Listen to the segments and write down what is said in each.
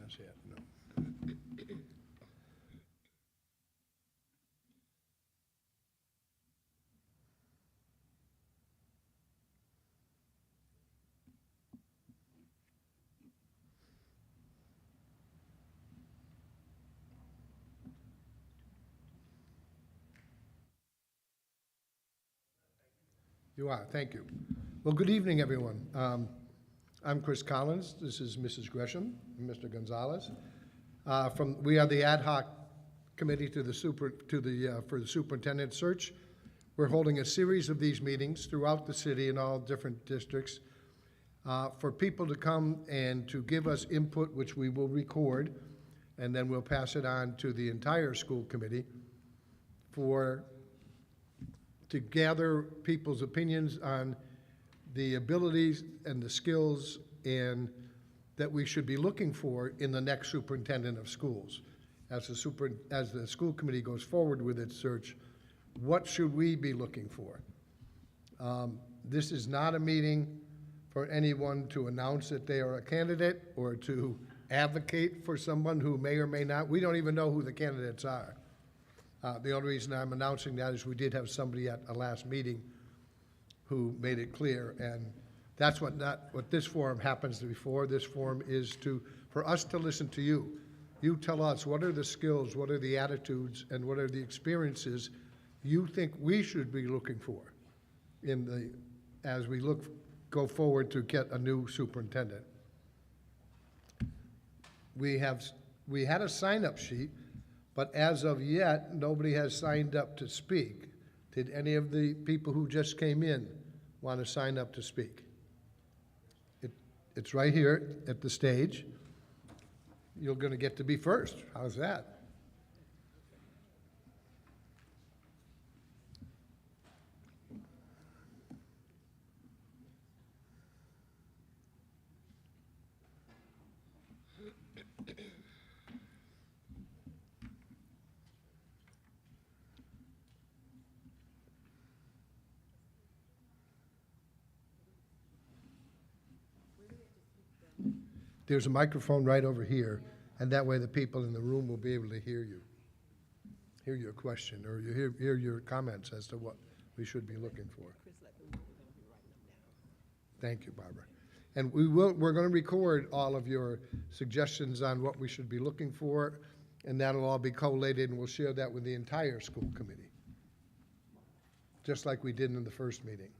has yet, no. You are, thank you. Well, good evening, everyone. I'm Chris Collins. This is Mrs. Gresham and Mr. Gonzalez. We are the Ad Hoc Committee for the Superintendent Search. We're holding a series of these meetings throughout the city in all different districts for people to come and to give us input, which we will record, and then we'll pass it on to the entire school committee to gather people's opinions on the abilities and the skills and that we should be looking for in the next superintendent of schools. As the school committee goes forward with its search, what should we be looking for? This is not a meeting for anyone to announce that they are a candidate or to advocate for someone who may or may not. We don't even know who the candidates are. The only reason I'm announcing that is we did have somebody at a last meeting who made it clear, and that's what this forum happens to be for. This forum is for us to listen to you. You tell us what are the skills, what are the attitudes, and what are the experiences you think we should be looking for as we go forward to get a new superintendent. We had a sign-up sheet, but as of yet, nobody has signed up to speak. Did any of the people who just came in want to sign up to speak? It's right here at the stage. You're going to get to be first. How's that? There's a microphone right over here, and that way the people in the room will be able to hear you, hear your question, or hear your comments as to what we should be looking for. Thank you, Barbara. And we're going to record all of your suggestions on what we should be looking for, and that'll all be collated, and we'll share that with the entire school committee, just like we did in the first meeting.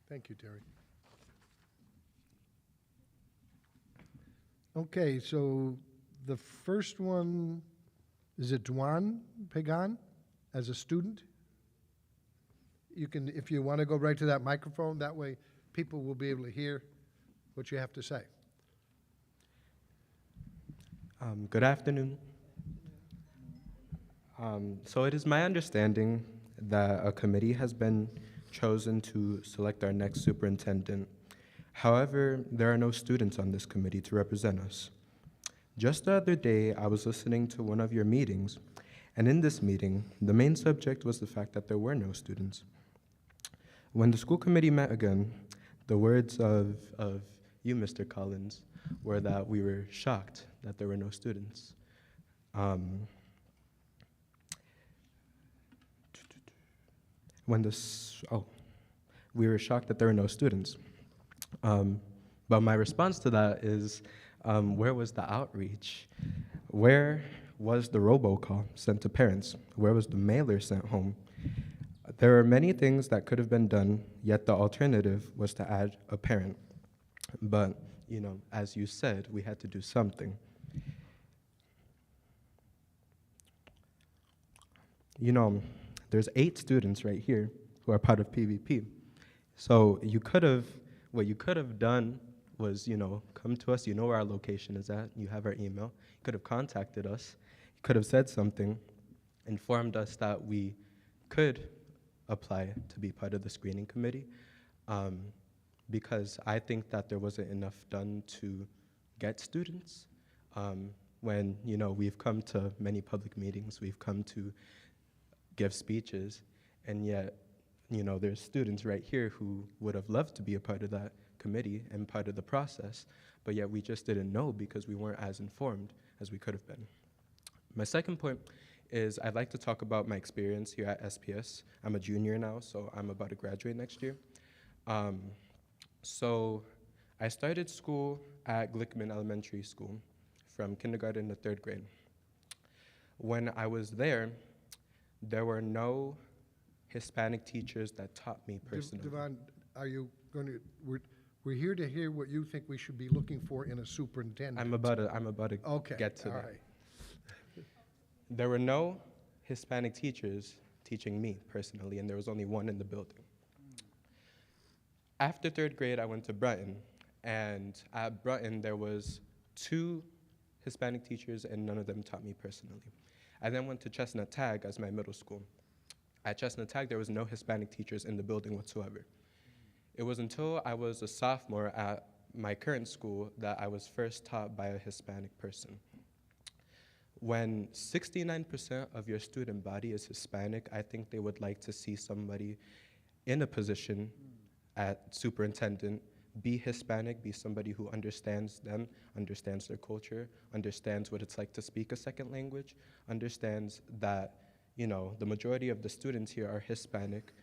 Thank you, Terry. Okay, so the first one, is it Duan Pagan as a student? You can, if you want to go right to that microphone, that way people will be able to hear what you have to say. Good afternoon. So it is my understanding that a committee has been chosen to select our next superintendent. However, there are no students on this committee to represent us. Just the other day, I was listening to one of your meetings, and in this meeting, the main subject was the fact that there were no students. When the school committee met again, the words of you, Mr. Collins, were that we were shocked that there were no students. We were shocked that there were no students. But my response to that is, where was the outreach? Where was the robocall sent to parents? Where was the mailer sent home? There are many things that could have been done, yet the alternative was to add a parent. But, you know, as you said, we had to do something. You know, there's 8 students right here who are part of PVP. So what you could have done was, you know, come to us. You know where our location is at. You have our email. You could have contacted us. You could have said something, informed us that we could apply to be part of the screening committee, because I think that there wasn't enough done to get students. When, you know, we've come to many public meetings, we've come to give speeches, and yet, you know, there's students right here who would have loved to be a part of that committee and part of the process, but yet we just didn't know because we weren't as informed as we could have been. My second point is I'd like to talk about my experience here at SPS. I'm a junior now, so I'm about to graduate next year. So I started school at Glickman Elementary School from kindergarten to 3rd grade. When I was there were no Hispanic teachers that taught me personally. Devon, are you going to, we're here to hear what you think we should be looking for in a superintendent. I'm about to Okay, get to all that. right. There were no Hispanic teachers teaching me personally, and there was only one in the building. After 3rd grade, I went to Brunton, and at Brunton, there was 2 Hispanic teachers, and none of them taught me personally. I then went to Chestnut Tag as my middle school. At Chestnut Tag, there was no Hispanic teachers in the building whatsoever. It was until I was a sophomore at my current school that I was first taught by a Hispanic person. When 69% of your student body is Hispanic, I think they would like to see somebody in a position at superintendent be Hispanic, be somebody who understands them, understands their culture, understands what it's like to speak a second language, understands that, you know, the majority of the students here are Hispanic.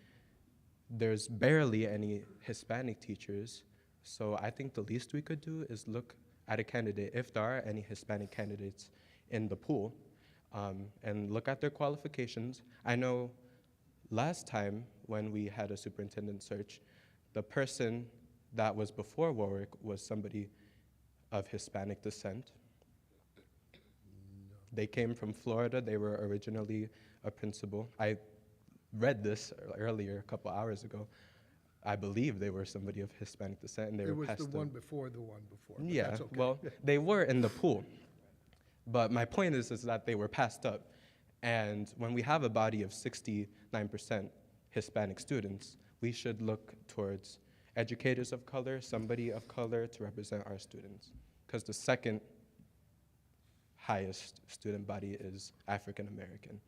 There's barely any Hispanic teachers, so I think the least we could do is look at a candidate, if there are any Hispanic candidates in the pool, and look at their qualifications. I know last time when we had a superintendent search, the person that was before Warwick was somebody of Hispanic descent. They came from Florida. They were originally a principal. I read this earlier, a couple hours ago. I believe they were somebody of Hispanic descent, and they were passed. It was the one before the one before. But Yeah, that's okay. well, they were in the pool. But my point is that they were passed up. And when we have a body of 69% Hispanic students, we should look towards educators of color, somebody of color to represent our students. Because the second highest student body is African American.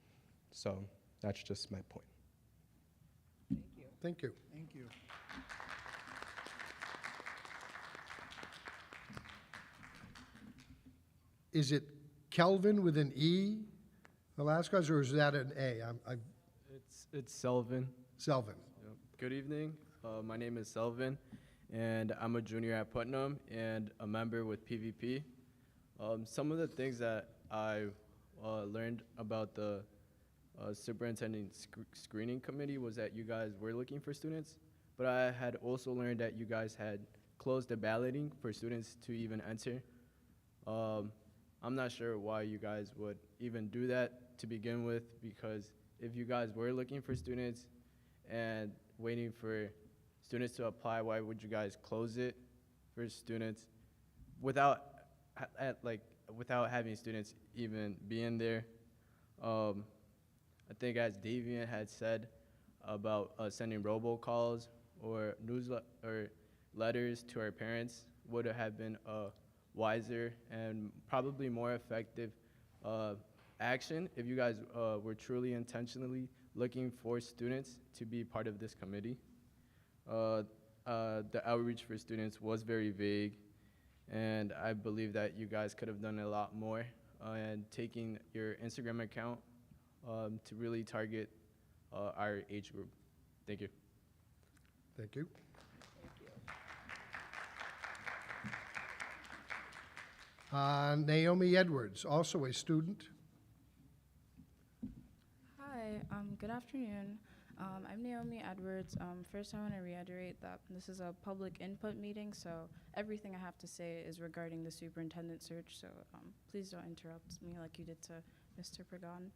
So that's just my point. Thank you. Thank you. Is it Kelvin with an E, Velasquez, or is that an A? It's Selvin. Selvin. Yep. Good evening. My name is Selvin, and I'm a junior at Putnam and a member with PVP. Some of the things that I learned about the superintendent screening committee was that you guys were looking for students, but I had also learned that you guys had closed the balloting for students to even enter. I'm not sure why you guys would even do that to begin with, because if you guys were looking for students and waiting for students to apply, why would you guys close it for students without having students even being there? I think as Davian had said about sending robocalls or or letters to our parents would have been a wiser and probably more effective action if you guys were truly intentionally looking for students to be part of this committee. The outreach for students was very vague. and I believe that you guys could have done a lot more, and taking your Instagram account to really target our age group. Thank you. Thank you. Naomi Edwards, also a student. Hi, good afternoon. I'm Naomi Edwards. First, I want to reiterate that this is a public input meeting, so everything I have to say is regarding the superintendent search, so please don't interrupt me like you did to Mr. Pagan.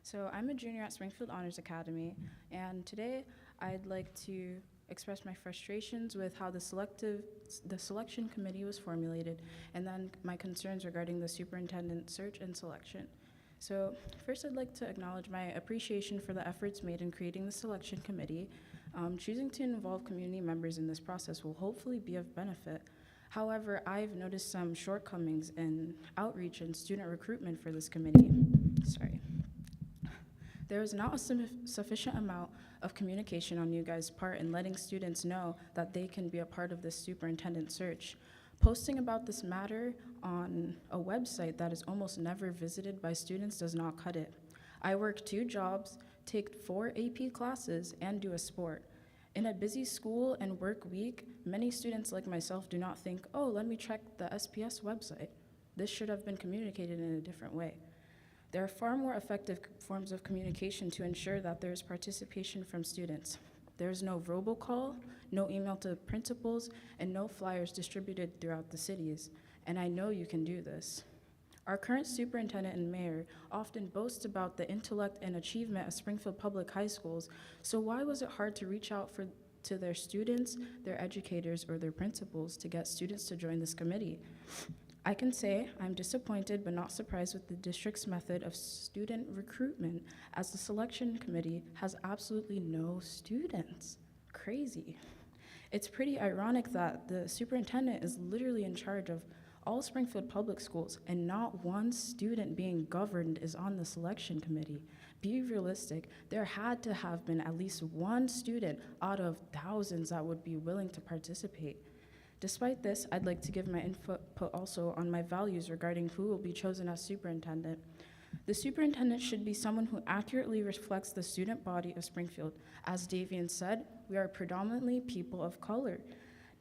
So I'm a junior at Springfield Honors Academy, and today I'd like to express my frustrations with how the selection committee was formulated, and then my concerns regarding the superintendent search and selection. So first, I'd like to acknowledge my appreciation for the efforts made in creating the selection committee. Choosing to involve community members in this process will hopefully be of benefit. However, I've noticed some shortcomings in outreach and student recruitment for this committee. There is not a sufficient amount of communication on you guys' part in letting students know that they can be a part of this superintendent search. Posting about this matter on a website that is almost never visited by students does not cut it. I work 2 jobs, take 4 AP classes, and do a sport. In a busy school and work week, many students like myself do not think, oh, let me check the SPS website. This should have been communicated in a different way. There are far more effective forms of communication to ensure that there is participation from students. There is no robocall, no email to principals, and no flyers distributed throughout the cities, and I know you can do this. Our current superintendent and mayor often boast about the intellect and achievement of Springfield Public High Schools, so why was it hard to reach out to their students, their educators, or their principals to get students to join this committee? I can say I'm disappointed but not surprised with the district's method of student recruitment, as the selection committee has absolutely no students. Crazy. It's pretty ironic that the superintendent is literally in charge of all Springfield public schools, and not one student being governed is on the selection committee. Be realistic. There had to have been at least one student out of thousands that would be willing to participate. Despite this, I'd like to give my input also on my values regarding who will be chosen as superintendent. The superintendent should be someone who accurately reflects the student body of Springfield. As Davian said, we are predominantly people of color.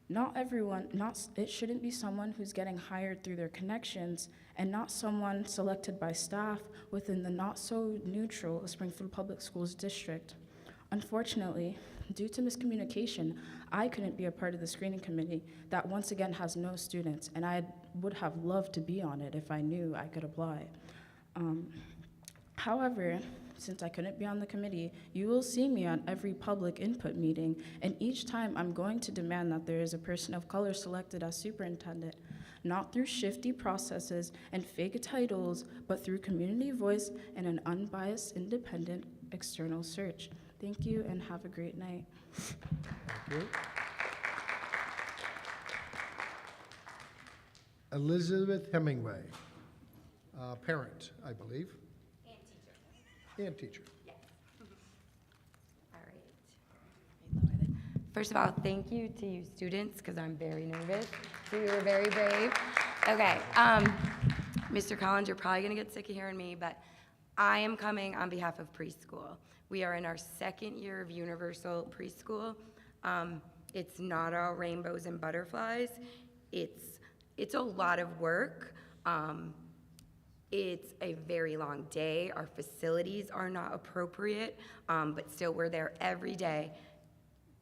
It shouldn't be someone who's getting hired through their connections, and not someone selected by staff within the not so neutral Springfield Public Schools district. Unfortunately, due to miscommunication, I couldn't be a part of the screening committee that once again has no students, and I would have loved to be on it if I knew I could apply. However, since I couldn't be on the committee, you will see me on every public input meeting, and each time I'm going to demand that there is a person of color selected as superintendent, not through shifty processes and fake titles, but through community voice and an unbiased, independent external search. Thank you, and have a great night. Thank you. Elizabeth Hemingway, parent, I believe. And teacher. Yes. All right. First of all, thank you to you students, because I'm very nervous. So you were very brave. Okay. Mr. Collins, you're probably going to get sick of hearing me, but I am coming on behalf of preschool. We are in our 2nd year of universal preschool. It's not all rainbows and butterflies. It's a lot of work. It's a very long day. Our facilities are not appropriate, but still we're there every day,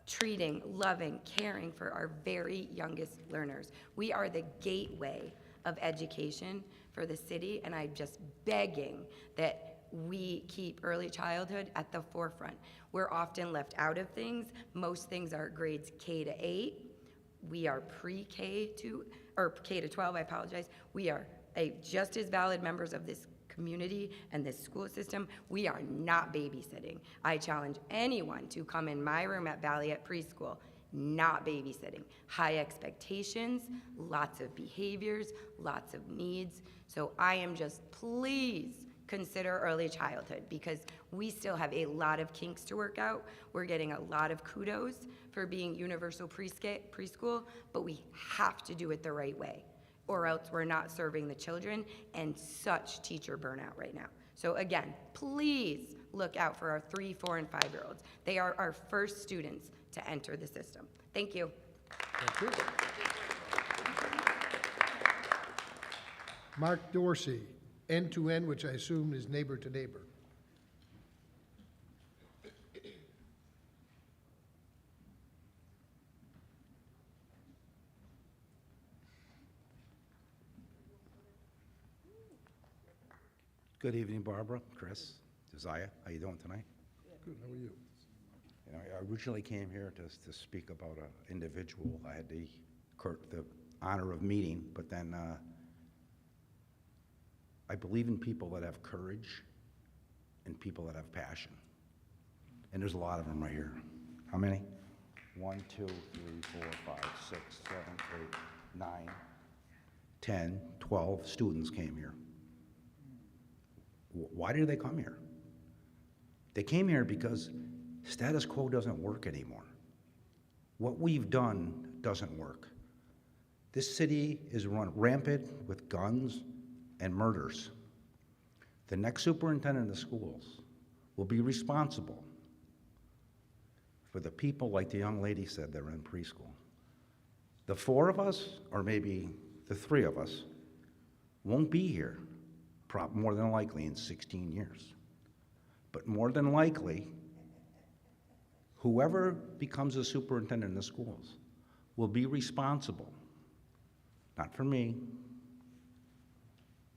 treating, loving, caring for our very youngest learners. We are the gateway of education for the city, and I'm just begging that we keep early childhood at the forefront. We're often left out of things. Most things are grades K to 8. We are pre-K to, or K to 12, I apologize. We are just as valid members of this community and this school system. We are not babysitting. I challenge anyone to come in my room at Valiant Preschool. Not babysitting. High expectations, lots of behaviors, lots of needs. So I am just, please consider early childhood, because we still have a lot of kinks to work out. We're getting a lot of kudos for being universal preschool, but we have to do it the right way, or else we're not serving the children, and such teacher burnout right now. So again, please look out for our 3, 4, and 5-year-olds. They are our first students to enter the system. Thank you. Thank you. Mark Dorsey, end-to-end, which I assume is neighbor to neighbor. Good evening, Barbara, Chris, Josiah. How you doing tonight? Good, how are you? You know, I originally came here to speak about an individual I had the honor of meeting, but then I believe in people that have courage and people that have passion. And there's a lot of them right here. How many? 1, 2, 3, 4, 5, 6, 7, 8, 9, 10, 12 students came here. Why did they come here? They came here because status quo doesn't work anymore. What we've done doesn't work. This city is run rampant with guns and murders. The next superintendent of schools will be responsible for the people, like the young lady said, that are in preschool. The 4 of us, or maybe the 3 of us, won't be here more than likely in 16 years. But more than likely, whoever becomes a superintendent in the schools will be responsible, not for me,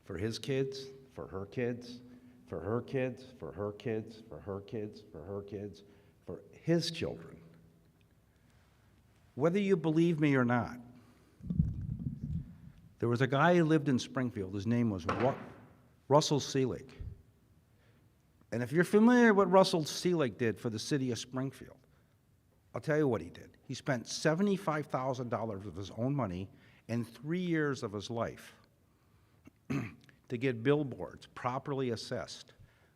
for his kids, for her kids, for her kids, for her kids, for her kids, for her kids, for his children. Whether you believe me or not, there was a guy who lived in Springfield. His name was Russell Seelig. And if you're familiar with what Russell Seelig did for the city of Springfield, I'll tell you what he did. He spent $75,000 of his own money in 3 years of his life to get billboards properly assessed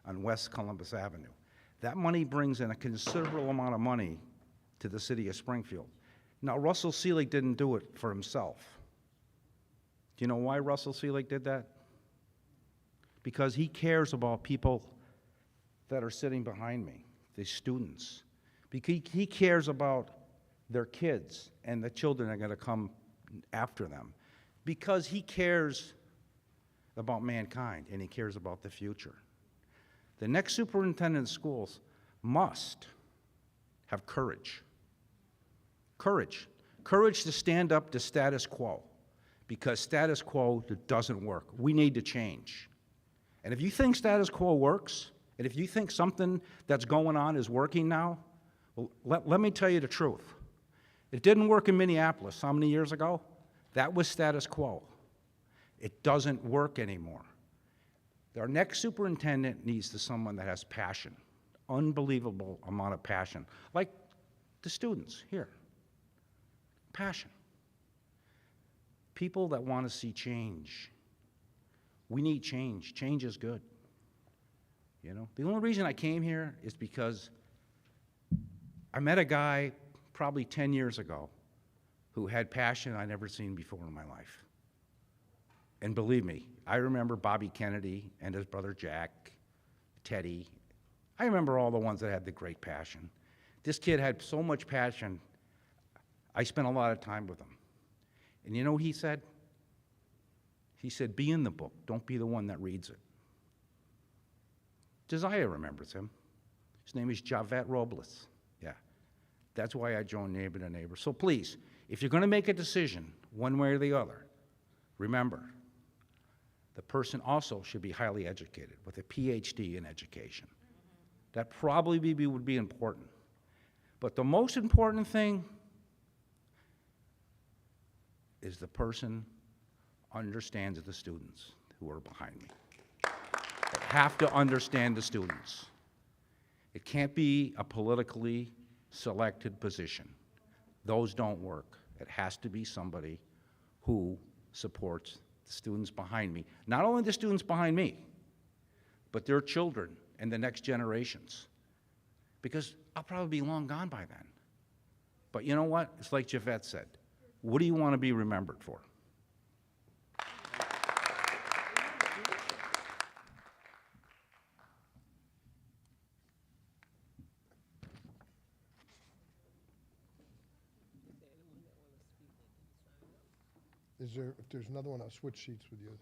on West Columbus Avenue. That money brings in a considerable amount of money to the city of Springfield. Now, Russell Seelig didn't do it for himself. Do you know why Russell Seelig did that? Because he cares about people that are sitting behind me, the students. Because he cares about their kids and the children that are going to come after them. Because he cares about mankind and he cares about the future. The next superintendent of schools must have courage. Courage. Courage to stand up to status quo, because status quo doesn't work. We need to change. And if you think status quo works, and if you think something that's going on is working now, well, let me tell you the truth. It didn't work in Minneapolis how many years ago? That was status quo. It doesn't work anymore. Our next superintendent needs someone that has passion, unbelievable amount of passion, like the students here. Passion. People that want to see change. We need change. Change is good. You know, the only reason I came here is because I met a guy probably 10 years ago who had passion I'd never seen before in my life. And believe me, I remember Bobby Kennedy and his brother Jack, Teddy. I remember all the ones that had the great passion. This kid had so much passion, I spent a lot of time with him. And you know what he said? He said, be in the book, don't be the one that reads it. Josiah remembers him. His name is Javette Robles. Yeah, that's why I joined Neighbor to Neighbor. So please, if you're going to make a decision one way or the other, remember, the person also should be highly educated with a PhD in education. That probably would be important. But the most important thing is the person understands the students who are behind me. They have to understand the students. It can't be a politically selected position. Those don't work. It has to be somebody who supports the students behind me. Not only the students behind me, but their children and the next generations. Because I'll probably be long gone by then. But you know what? It's like Javette said. What do you want to be remembered for? Is there, if there's another one, I'll switch seats with you.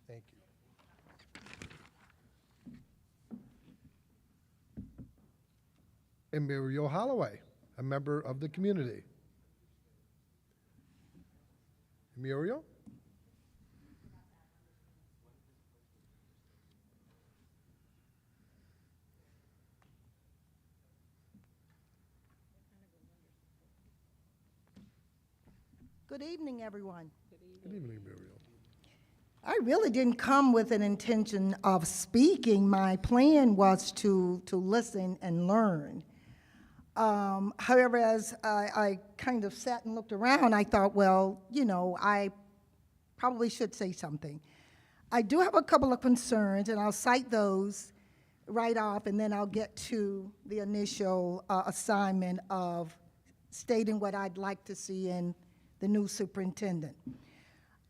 Thank you. And Muriel Holloway, a member of the community. Muriel? Good evening, everyone. Good evening, Muriel. I really didn't come with an intention of speaking. My plan was to listen and learn. However, as I kind of sat and looked around, I thought, well, you know, I probably should say something. I do have a couple of concerns, and I'll cite those right off, and then I'll get to the initial assignment of stating what I'd like to see in the new superintendent.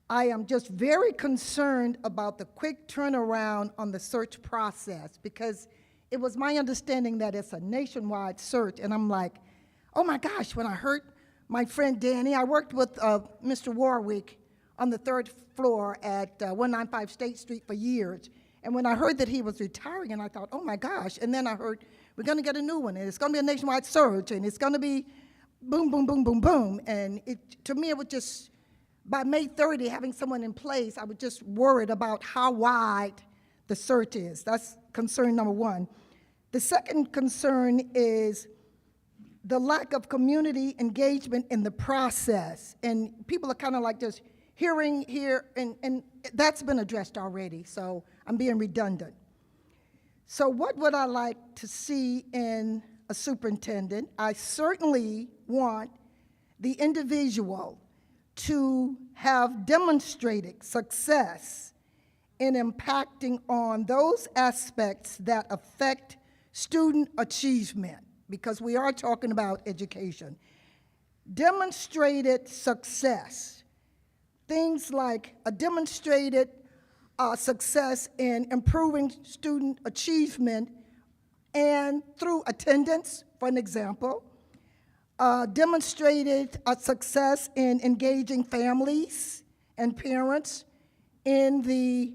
I am just very concerned about the quick turnaround on the search process, because it was my understanding that it's a nationwide search, and I'm like, oh my gosh, when I heard my friend Danny, I worked with Mr. Warwick on the 3rd floor at 195 State Street for years, and when I heard that he was retiring, and I thought, oh my gosh, and then I heard, we're gonna get a new one, and it's gonna be a nationwide search, and it's gonna be boom, boom, boom, boom, boom, and to me, it was just, by May 30, having someone in place, I was just worried about how wide the search is. That's concern number one. The second concern is the lack of community engagement in the process, and people are kind of like just hearing here, and that's been addressed already, so I'm being redundant. So what would I like to see in a superintendent? I certainly want the individual to have demonstrated success in impacting on those aspects that affect student achievement, because we are talking about education. Demonstrated success, things like a demonstrated success in improving student achievement and through attendance, for an example, demonstrated a success in engaging families and parents in the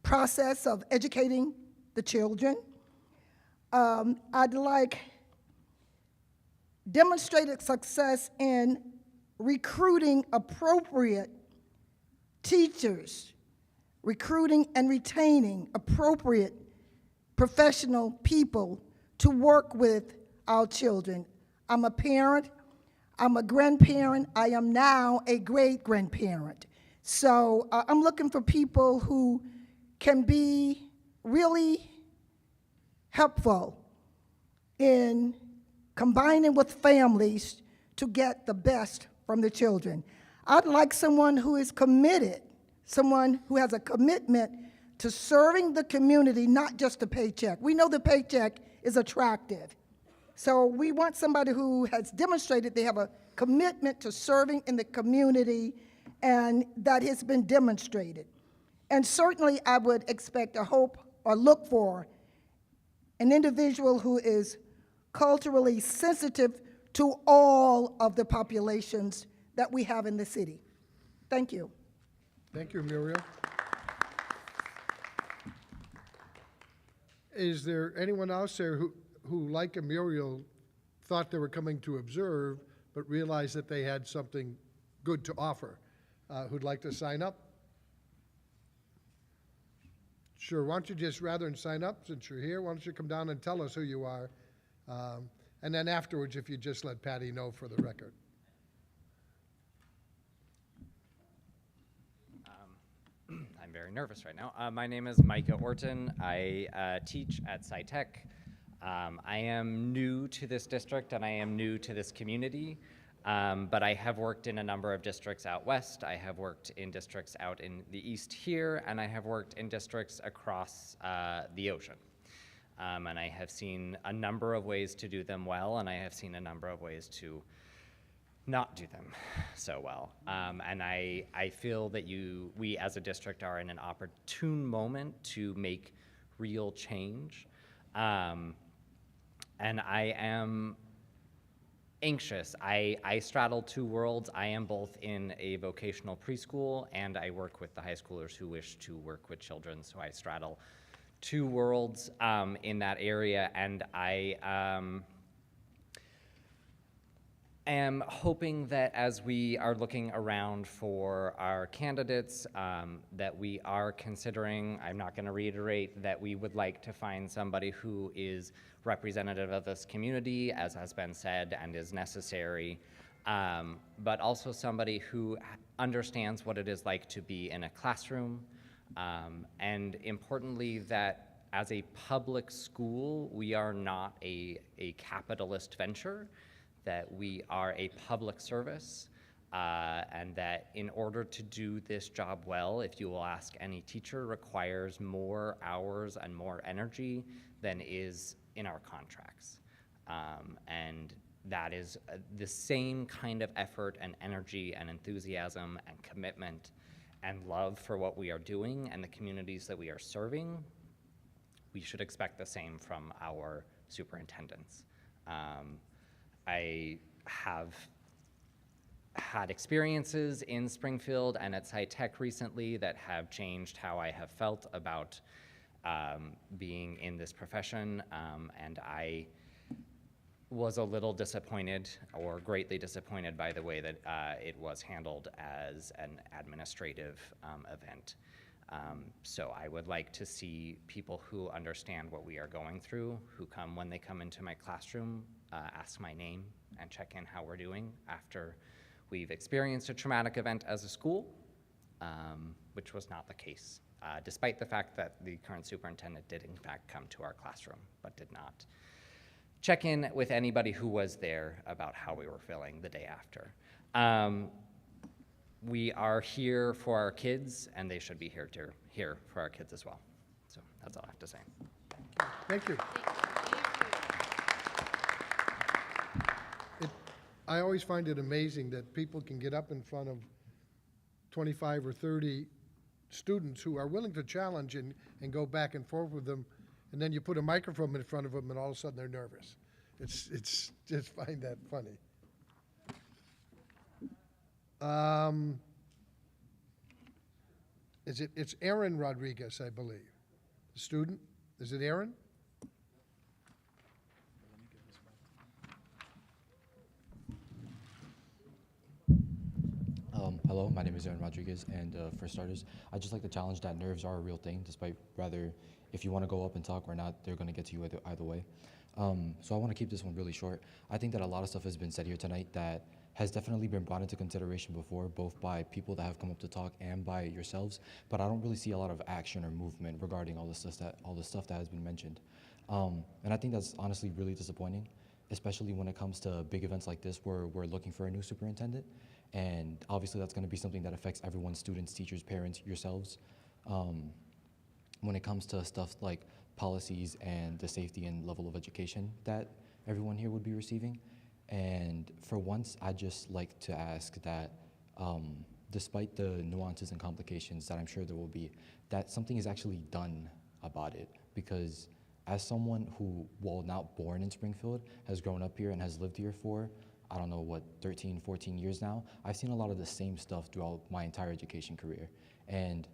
process of educating the children. I'd like demonstrated success in recruiting appropriate teachers, recruiting and retaining appropriate professional people to work with our children. I'm a parent, I'm a grandparent, I am now a great-grandparent. So I'm looking for people who can be really helpful in combining with families to get the best from the children. I'd like someone who is committed, someone who has a commitment to serving the community, not just a paycheck. We know the paycheck is attractive. So we want somebody who has demonstrated they have a commitment to serving in the community, and that has been demonstrated. And certainly I would expect or hope or look for an individual who is culturally sensitive to all of the populations that we have in the city. Thank you. Thank you, Muriel. Is there anyone else there who like Muriel, thought they were coming to observe, but realized that they had something good to offer, who'd like to sign up? Sure, why don't you just, rather than sign up, since you're here, why don't you come down and tell us who you are? And then afterwards, if you just let Patty know for the record. I'm very nervous right now. My name is Micah Orton. I teach at SciTech. I am new to this district and I am new to this community. But I have worked in a number of districts out west. I have worked in districts out in the east here, and I have worked in districts across the ocean. And I have seen a number of ways to do them well, and I have seen a number of ways to not do them so well. And I feel that we as a district are in an opportune moment to make real change. And I am anxious. I straddle two worlds. I am both in a vocational preschool and I work with the high schoolers who wish to work with children. So I straddle two worlds in that area, and I am hoping that as we are looking around for our candidates, that we are considering, I'm not going to reiterate that we would like to find somebody who is representative of this community, as has been said and is necessary, but also somebody who understands what it is like to be in a classroom, and importantly that as a public school, we are not a capitalist venture, that we are a public service, and that in order to do this job well, if you will ask any teacher, requires more hours and more energy than is in our contracts. And that is the same kind of effort and energy and enthusiasm and commitment and love for what we are doing and the communities that we are serving. We should expect the same from our superintendents. I have had experiences in Springfield and at Sci-Tech recently that have changed how I have felt about being in this profession, and I was a little disappointed or greatly disappointed by the way that it was handled as an administrative event. So I would like to see people who understand what we are going through, who come when they come into my classroom, ask my name and check in how we're doing after we've experienced a traumatic event as a school, which was not the case, despite the fact that the current superintendent did in fact come to our classroom, but did not check in with anybody who was there about how we were feeling the day after. We are here for our kids, and they should be here for our kids as well. So that's all I have to say. Thank you. I always find it amazing that people can get up in front of 25 or 30 students who are willing to challenge and go back and forth with them, and then you put a microphone in front of them and all of a sudden they're nervous. It's just find that funny. It's Aaron Rodriguez, I believe. The student, is it Aaron? Hello, my name is Aaron Rodriguez, and for starters, I'd just like to challenge that nerves are a real thing, despite rather if you want to go up and talk or not, they're going to get to you either way. So I want to keep this one really short. I think that a lot of stuff has been said here tonight that has definitely been brought into consideration before, both by people that have come up to talk and by yourselves, but I don't really see a lot of action or movement regarding all the stuff that has been mentioned. And I think that's honestly really disappointing, especially when it comes to big events like this where we're looking for a new superintendent. And obviously that's going to be something that affects everyone, students, teachers, parents, yourselves. When it comes to stuff like policies and the safety and level of education that everyone here would be receiving. And for once, I'd just like to ask that despite the nuances and complications that I'm sure there will be, that something is actually done about it. Because as someone who, while not born in Springfield, has grown up here and has lived here for, I don't know, what, 13, 14 years now, I've seen a lot of the same stuff throughout my entire education career. And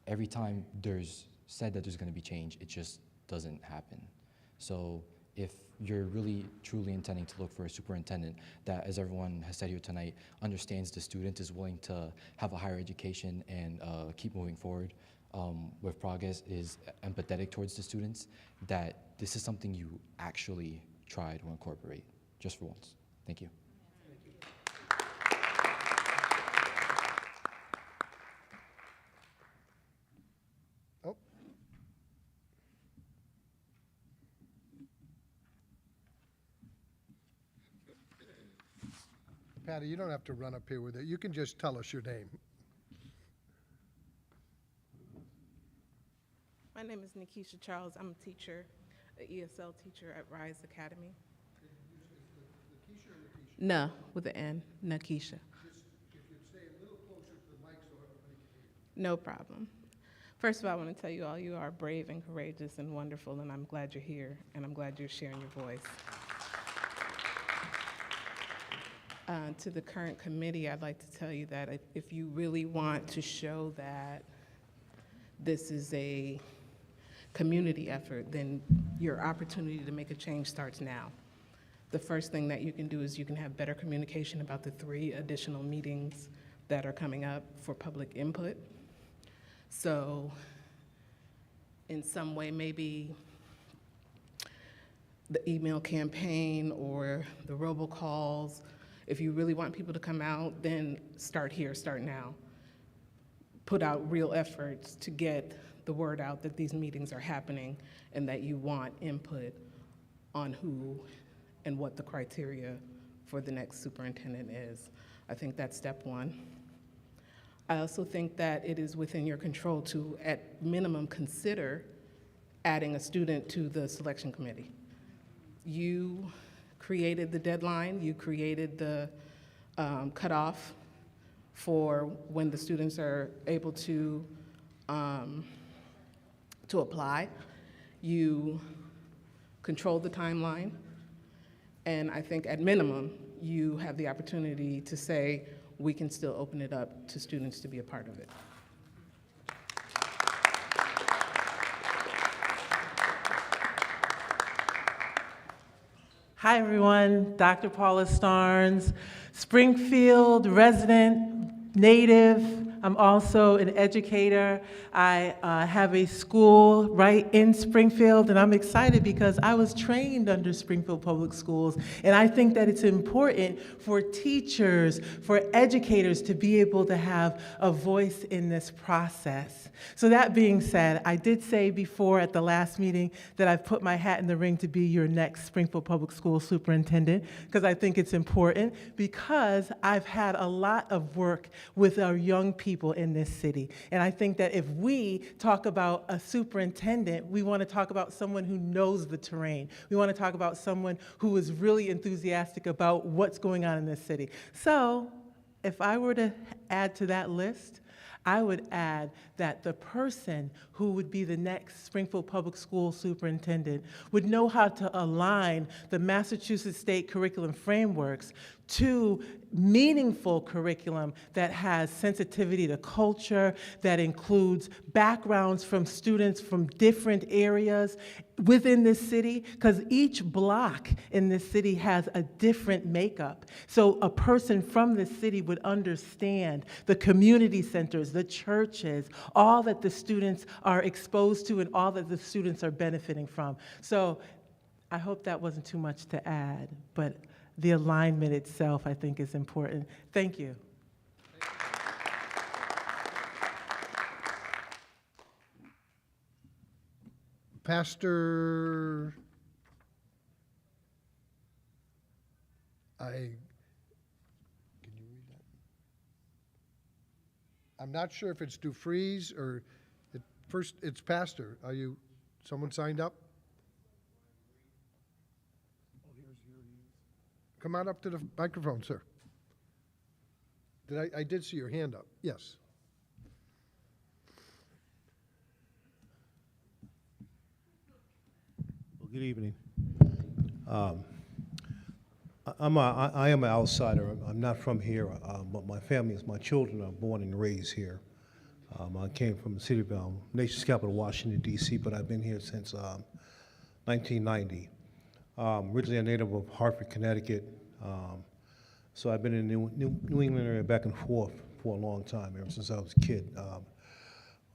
every time there's said that there's going to be change, it just doesn't happen. So if you're really truly intending to look for a superintendent that, as everyone has said here tonight, understands the student, is willing to have a higher education and keep moving forward with progress, is empathetic towards the students, that this is something you actually try to incorporate, just for once. Thank you. Oh. Patty, you don't have to run up here with it. You can just tell us your name. My name is Nikisha Charles. I'm a teacher, an ESL teacher at Rise Academy. No, with an N, Nikisha. No problem. First of all, I want to tell you all you are brave and courageous and wonderful, and I'm glad you're here, and I'm glad you're sharing your voice. To the current committee, I'd like to tell you that if you really want to show that this is a community effort, then your opportunity to make a change starts now. The first thing that you can do is you can have better communication about the 3 additional meetings that are coming up for public input. So in some way, maybe the email campaign or the robocalls, if you really want people to come out, then start here, start now. Put out real efforts to get the word out that these meetings are happening and that you want input on who and what the criteria for the next superintendent is. I think that's step 1. I also think that it is within your control to, at minimum, consider adding a student to the selection committee. You created the deadline, you created the cutoff for when the students are able to apply. You control the timeline, and I think at minimum, you have the opportunity to say, we can still open it up to students to be a part of it. Hi, everyone. Dr. Paula Starnes, Springfield resident, native. I'm also an educator. I have a school right in Springfield, and I'm excited because I was trained under Springfield Public Schools, and I think that it's important for teachers, for educators to be able to have a voice in this process. So that being said, I did say before at the last meeting that I've put my hat in the ring to be your next Springfield Public School superintendent, because I think it's important, because I've had a lot of work with our young people in this city. And I think that if we talk about a superintendent, we want to talk about someone who knows the terrain. We want to talk about someone who is really enthusiastic about what's going on in this city. So if I were to add to that list, I would add that the person who would be the next Springfield Public School superintendent would know how to align the Massachusetts State curriculum frameworks to meaningful curriculum that has sensitivity to culture, that includes backgrounds from students from different areas within this city, because each block in this city has a different makeup. So a person from this city would understand the community centers, the churches, all that the students are exposed to and all that the students are benefiting from. So I hope that wasn't too much to add, but the alignment itself, I think, is important. Thank you. Pastor, can you read that? I'm not sure if it's DeFries or, first, it's Pastor. Are you, someone signed up? Come on up to the microphone, sir. I did see your hand up, yes. Well, good evening. I am an outsider. I'm not from here, but my family, my children are born and raised here. I came from the city of nation's capital, Washington, D.C., but I've been here since 1990. Originally a native of Hartford, Connecticut. So I've been in the New England area back and forth for a long time, ever since I was a kid.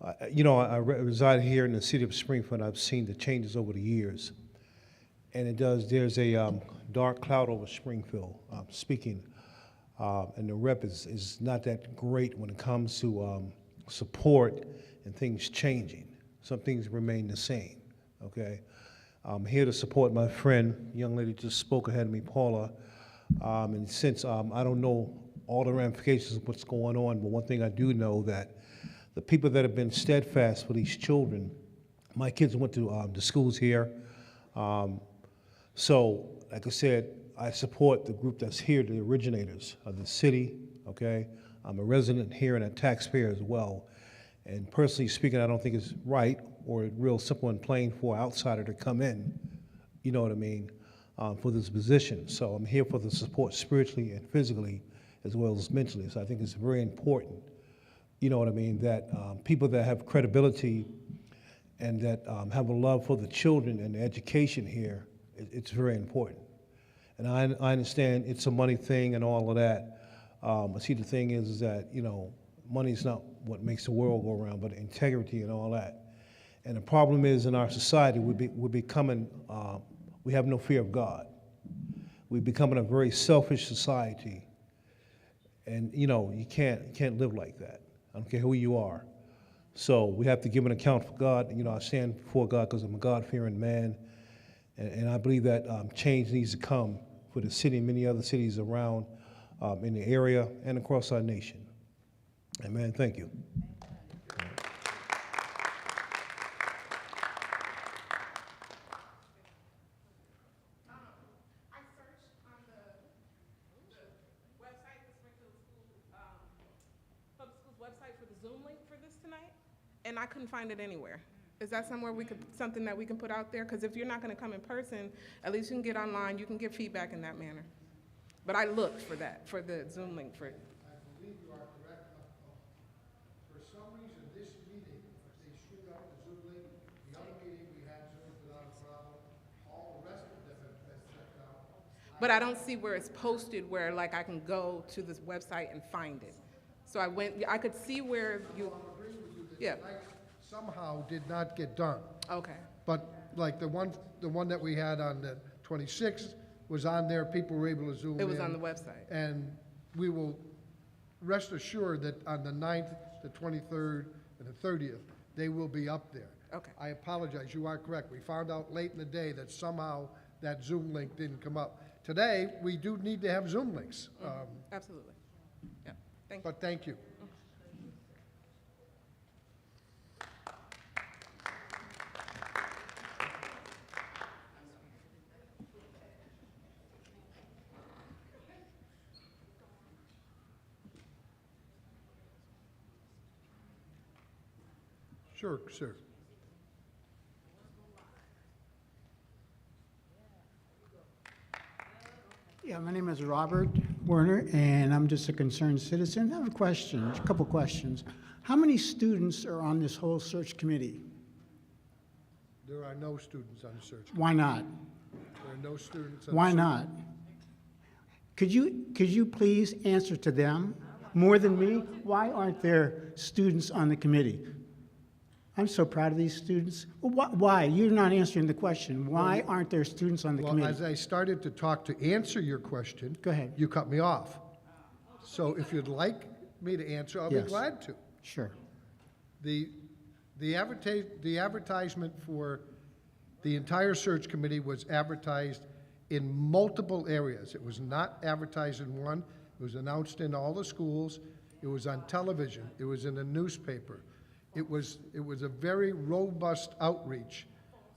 I reside here in the city of Springfield. I've seen the changes over the years. And there's a dark cloud over Springfield, speaking. And the rep is not that great when it comes to support and things changing. Some things remain the same, okay? I'm here to support my friend, young lady just spoke ahead of me, Paula. And since I don't know all the ramifications of what's going on, but one thing I do know that the people that have been steadfast for these children, my kids went to the schools here. So, like I said, I support the group that's here, the originators of the city, okay? I'm a resident here and a taxpayer as well. And personally speaking, I don't think it's right or real simple and plain for an outsider to come in, you know what I mean, for this position. So I'm here for the support spiritually and physically as well as mentally. So I think it's very important, you know what I mean, that people that have credibility and that have a love for the children and the education here, it's very important. And I understand it's a money thing and all of that. See, the thing is that, you know, money's not what makes the world go around, but integrity and all that. And the problem is in our society, we're becoming, we have no fear of God. We're becoming a very selfish society. And, you know, you can't live like that. I don't care who you are. So we have to give an account for God. You know, I stand before God because I'm a God-fearing man. And I believe that change needs to come for the city and many other cities around in the area and across our nation. Amen. Thank you. Website for the Zoom link for this tonight, and I couldn't find it anywhere. Is that somewhere something that we can put out there? Because if you're not going to come in person, at least you can get online, you can give feedback in that manner. But I looked for that, for the Zoom link for it. I believe you are correct. For some reason, this meeting, they screwed up the Zoom link. The other meeting, we had Zoom without a problem. All the rest of them have been checked out. But I don't see where it's posted where like I can go to this website and find it. So I could see where you, I'll agree with you that yeah, tonight somehow did not get done. okay. But like the one that we had on the 26th was on there, people were able to zoom in. It was on the website. And we will rest assured that on the 9th, the 23rd, and the 30th, they will be up there. Okay. I apologize, you are correct. We found out late in the day that somehow that Zoom link didn't come up. Today, we do need to have Zoom links. Absolutely. Yeah, thank you. But thank you. Sure, sir. Yeah, my name is Robert Werner, and I'm just a concerned citizen. I have a question, a couple questions. How many students are on this whole search committee? There are no students on the search. Why not? There are no students on the Why search. not? Could you please answer to them more than me? Why aren't there students on the committee? I'm so proud of these students. Well, why? You're not answering the question. Why aren't there students on the Well, committee? as I started to talk to answer your question. Go ahead. You cut me off. So if you'd like me to answer, I'll be Yes. glad to. Sure. The advertisement for the entire search committee was advertised in multiple areas. It was not advertised in one. It was announced in all the schools. It was on television. It was in the newspaper. It was a very robust outreach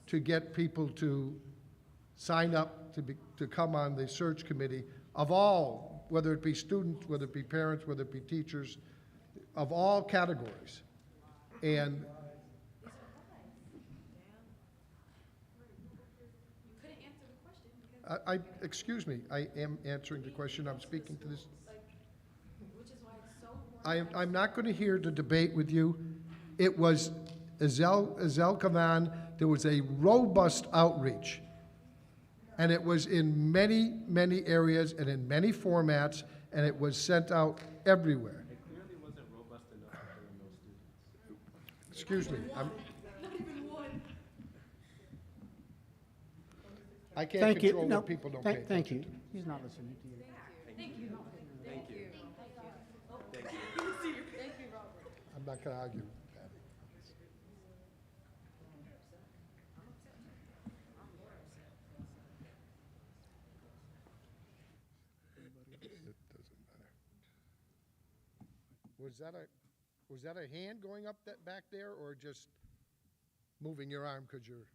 to get people to sign up to come on the search committee of all, whether it be students, whether it be parents, whether it be teachers, of all categories. And excuse me, I am answering the question. I'm speaking to this. I'm not going to hear the debate with you. It was Azel Kavan. There was a robust outreach, and it was in many, many areas and in many formats, and it was sent out everywhere. It clearly wasn't robust enough if there were no students. Excuse me. I can't Thank you. control No, what people don't pay thank you. attention He's not listening to you. to. I'm not going to argue. Was that a hand going up that back there, or just moving your arm because you're?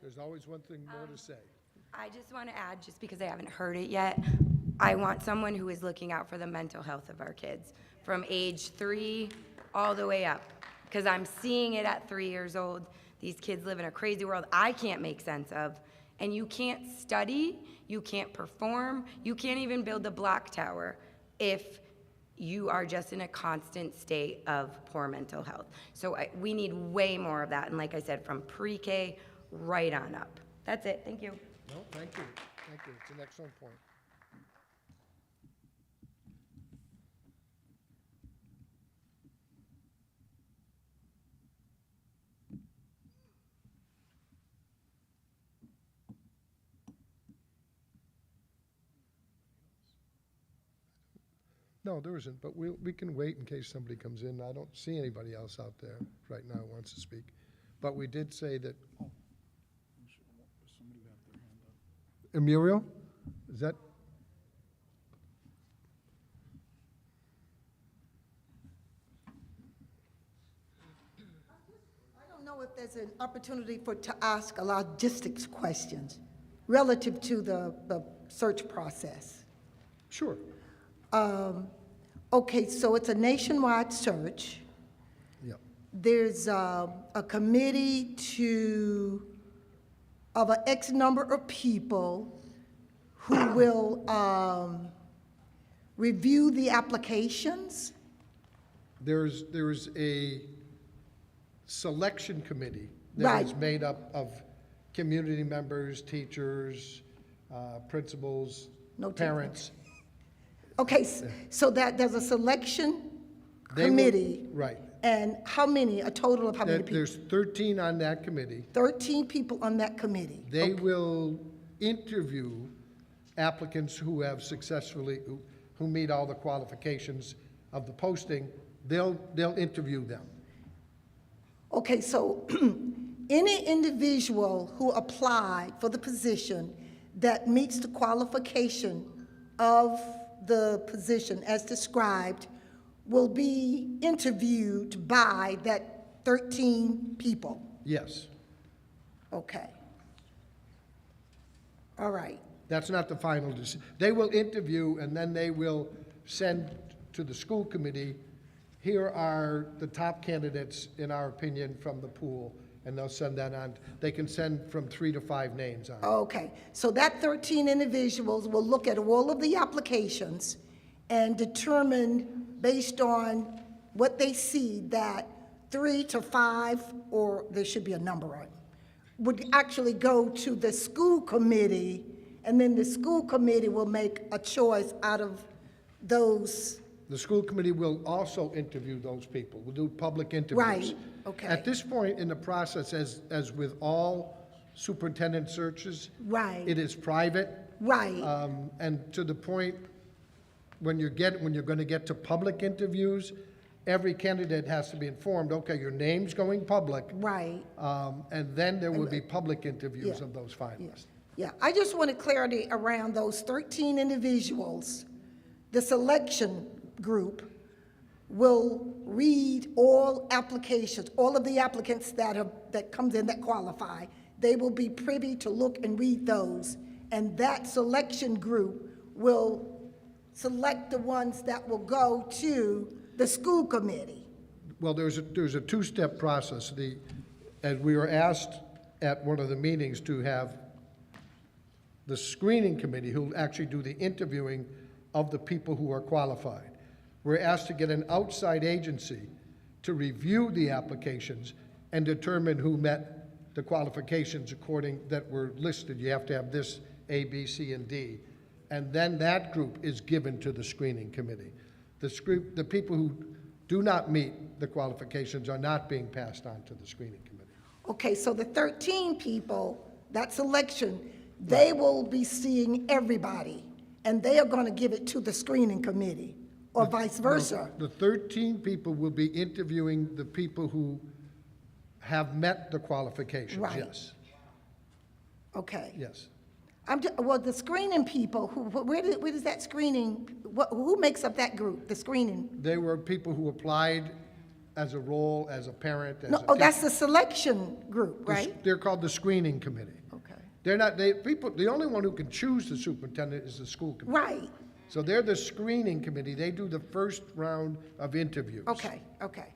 There's always one thing more to say. I just want to add, just because I haven't heard it yet, I want someone who is looking out for the mental health of our kids from age 3 all the way up. Because I'm seeing it at 3 years old. These kids live in a crazy world I can't make sense of. And you can't study, you can't perform, you can't even build the block tower if you are just in a constant state of poor mental health. So we need way more of that. And like I said, from pre-K right on up. That's it. Thank you. No, thank you. Thank you. It's an excellent point. No, there isn't, but we can wait in case somebody comes in. I don't see anybody else out there right now who wants to speak. But we did say that. Emilio, is that? I don't know if there's an opportunity to ask a logistics questions relative to the search process. Sure. Okay, so it's a nationwide search. Yep. There's a committee of an X number of people who will review the applications. There's a selection committee that is Right. made up of community members, teachers, principals, No parents. Okay, so that there's a selection They will- committee. Right. And how many, a total of how many people? There's 13 on that committee. 13 people on that committee. They will interview applicants who have successfully, who meet all the qualifications of the posting. They'll interview them. Okay, so any individual who applied for the position that meets the qualification of the position as described will be interviewed by that 13 people. Yes. Okay. All right. That's not the final decision. They will interview, and then they will send to the school committee, here are the top candidates, in our opinion, from the pool, and they'll send that on. They can send from 3 to 5 names on. Okay, so that 13 individuals will look at all of the applications and determine, based on what they see, that 3 to 5, or there should be a number on it, would actually go to the school committee, and then the school committee will make a choice out of those. The school committee will also interview those people. We'll do public interviews. Right, okay. At this point in the process, as with all superintendent searches, Right. it is private. Right. And to the point, when you're going to get to public interviews, every candidate has to be informed, okay, your name's going public. Right. And then there will be public interviews Yeah. of those finalists. Yeah, I just wanted clarity around those 13 individuals. The selection group will read all applications, all of the applicants that comes in that qualify. They will be privy to look and read those, and that selection group will select the ones that will go to the school committee. Well, there's a two-step process. As we were asked at one of the meetings to have the screening committee, who actually do the interviewing of the people who are qualified. We're asked to get an outside agency to review the applications and determine who met the qualifications that were listed. You have to have this A, B, C, and D. And then that group is given to the screening committee. The people who do not meet the qualifications are not being passed on to the screening committee. Okay, so the 13 people, that selection, they will be seeing everybody, and they are going to give it to the screening committee, or vice versa. The 13 people will be interviewing the people who have met the qualifications, Right. yes. Okay. Yes. Well, the screening people, where does that screening, who makes up that group, the screening? They were people who applied as a role, as a parent, as a No, teacher. oh, that's the selection group, right? They're called the screening committee. Okay. They're not, the only one who can choose the superintendent is the school committee. Right, So they're the screening committee. They do the first round of interviews. okay, okay.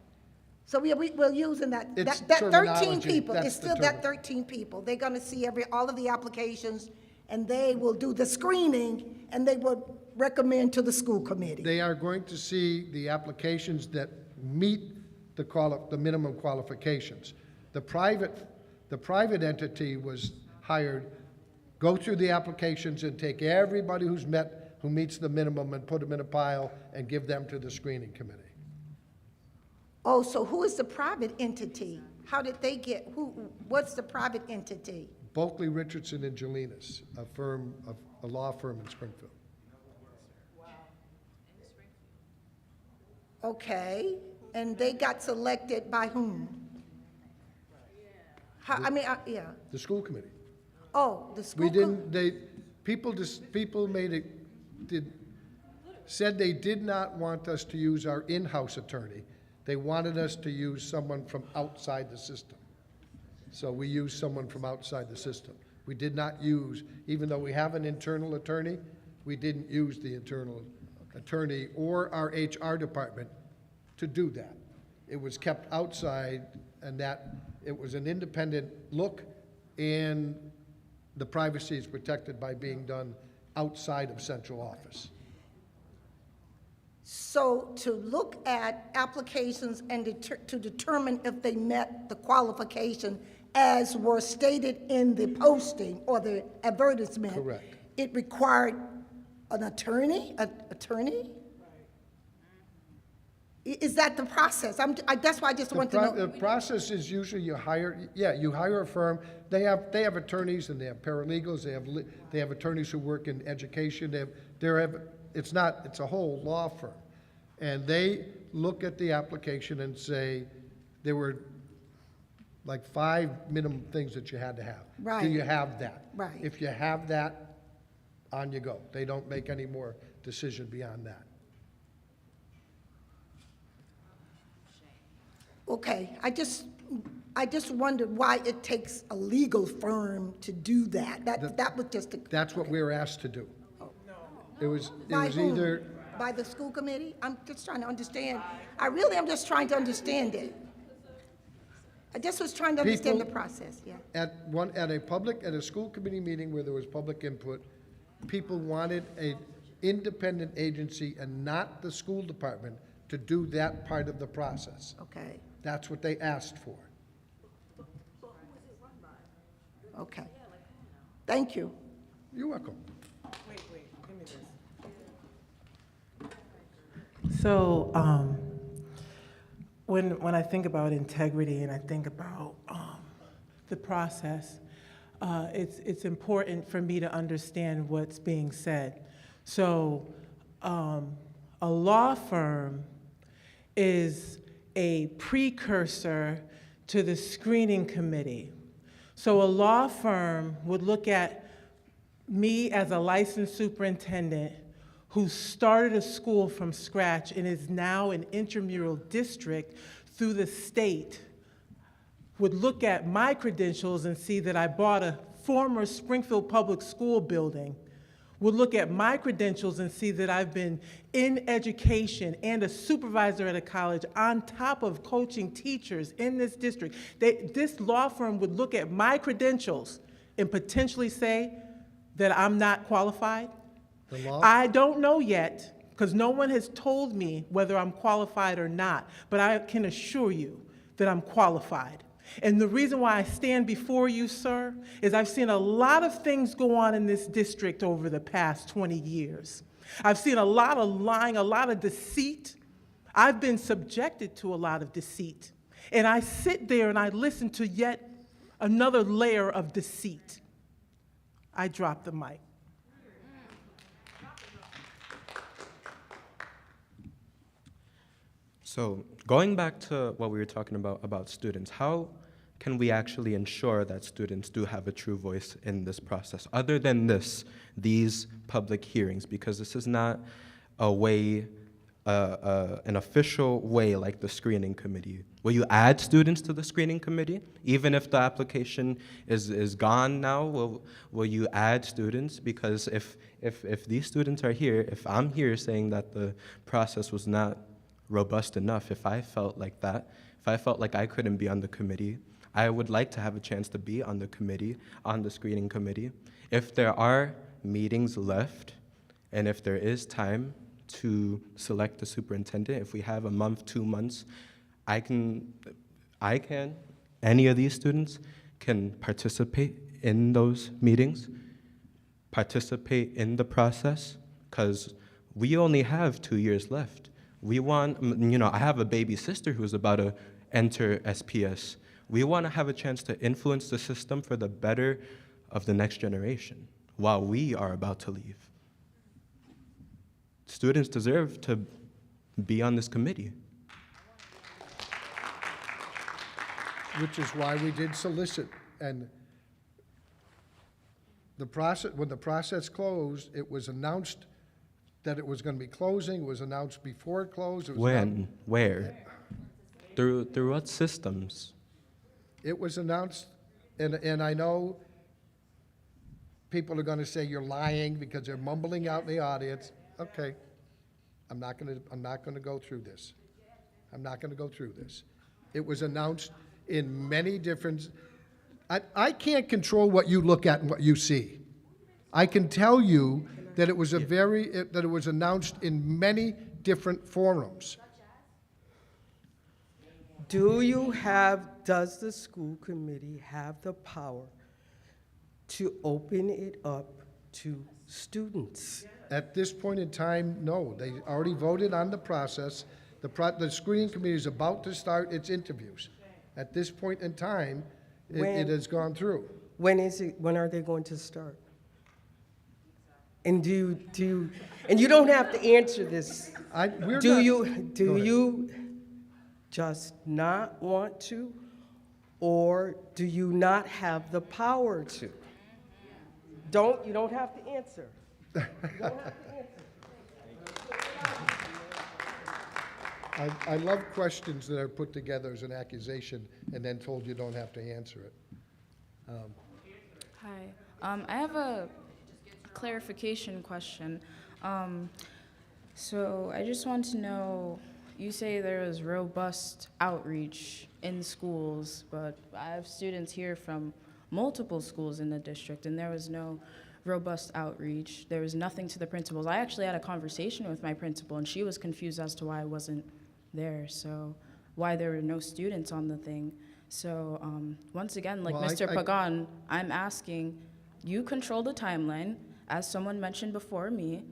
So we're using that It's 13 terminology. people, That's it's the still that term. 13 people. They're gonna see all of the applications, and they will do the screening, and they will recommend to the school committee. They are going to see the applications that meet the minimum qualifications. The private entity was hired, go through the applications and take everybody who meets the minimum and put them in a pile and give them to the screening committee. Oh, so who is the private entity? How did they get, what's the private entity? Bulkley, Richardson, and Jelinas, a law firm in Springfield. Okay, and they got selected by whom? Yeah. The school committee. Oh, the school. We didn't, people said they did not want us to use our in-house attorney. They wanted us to use someone from outside the system. So we used someone from outside the system. We did not use, even though we have an internal attorney, we didn't use the internal attorney or our HR department to do that. It was kept outside, and that it was an independent look, and the privacy is protected by being done outside of central office. So to look at applications and to determine if they met the qualification as were stated in the posting or the advertisement. Correct. It required an attorney, Is that the process? That's why I just want to know. The process is usually you hire a firm. They have attorneys and they have paralegals. They have attorneys who work in education. It's a whole law firm, and they look at the application and say there were like 5 minimum things that you had to have. Right. Do you have that? Right. If you have that, on you go. They don't make any more decision beyond that. Okay, I just wondered why it takes a legal firm to do that. That was just a. That's what we were asked to do. It was By whom? either. By the school committee? I'm just trying to understand. I really am just trying to understand it. I just was trying to understand the People- process, yeah. At a school committee meeting where there was public input, people wanted an independent agency and not the school department to do that part of the process. Okay, That's what they asked for. okay. Thank you. You're welcome. Wait, give me this. So, when I think about integrity and I think about the process, it's important for me to understand what's being said. So, a law firm is a precursor to the screening committee. So a law firm would look at me as a licensed superintendent who started a school from scratch and is now an intramural district through the state, would look at my credentials and see that I bought a former Springfield Public School building, would look at my credentials and see that I've been in education and a supervisor at a college on top of coaching teachers in this district. This law firm would look at my credentials and potentially say that I'm not qualified. The law? I don't know yet, because no one has told me whether I'm qualified or not, but I can assure you that I'm qualified. And the reason why I stand before you, sir, is I've seen a lot of things go on in this district over the past 20 years. I've seen a lot of lying, a lot of deceit. I've been subjected to a lot of deceit. And I sit there and I listen to yet another layer of deceit. I drop the mic. So going back to what we were talking about students, how can we actually ensure that students do have a true voice in this process, other than these public hearings? Because this is not a way, an official way like the screening committee. Will you add students to the screening committee? Even if the application is gone now, will you add students? Because if these students are here, if I'm here saying that the process was not robust enough, if I felt like that, if I felt like I couldn't be on the committee, I would like to have a chance to be on the committee, on the screening committee. If there are meetings left, and if there is time to select the superintendent, if we have a month, 2 months, any of these students can participate in those meetings, participate in the process, because we only have 2 years left. We want, I have a baby sister who's about to enter SPS. We want to have a chance to influence the system for the better of the next generation while we are about to leave. Students deserve to be on this committee. Which is why we did solicit, and the process, when the process closed, it was announced that it was going to be closing, it was announced before it closed. It was When? Where? Through what systems? It was announced, and I know people are going to say you're lying because they're mumbling out in the audience. Okay, I'm not going to go through this. I'm not going to go through this. It was announced in many different. I can't control what you look at and what you see. I can tell you that it was that it was announced in many different forums. Does the school committee have the power to open it up to students? At this point in time, no. They already voted on the process. The screening committee is about to start its interviews. At this point in time, it has gone through. When are they going to start? And and you don't have to answer this. Do you just not want to, or do you not have the power to? You don't have to answer. You don't have to answer. I love questions that are put together as an accusation and then told you don't have to answer it. Hi. I have a clarification question. So I just want to know, you say there is robust outreach in schools, but I have students here from multiple schools in the district, and there was no robust outreach. There was nothing to the principals. I actually had a conversation with my principal, and she was confused as to why I wasn't there, so why there were no students on the thing. So once again, like Mr. Pagan, I'm asking, you control the timeline. As someone mentioned before me,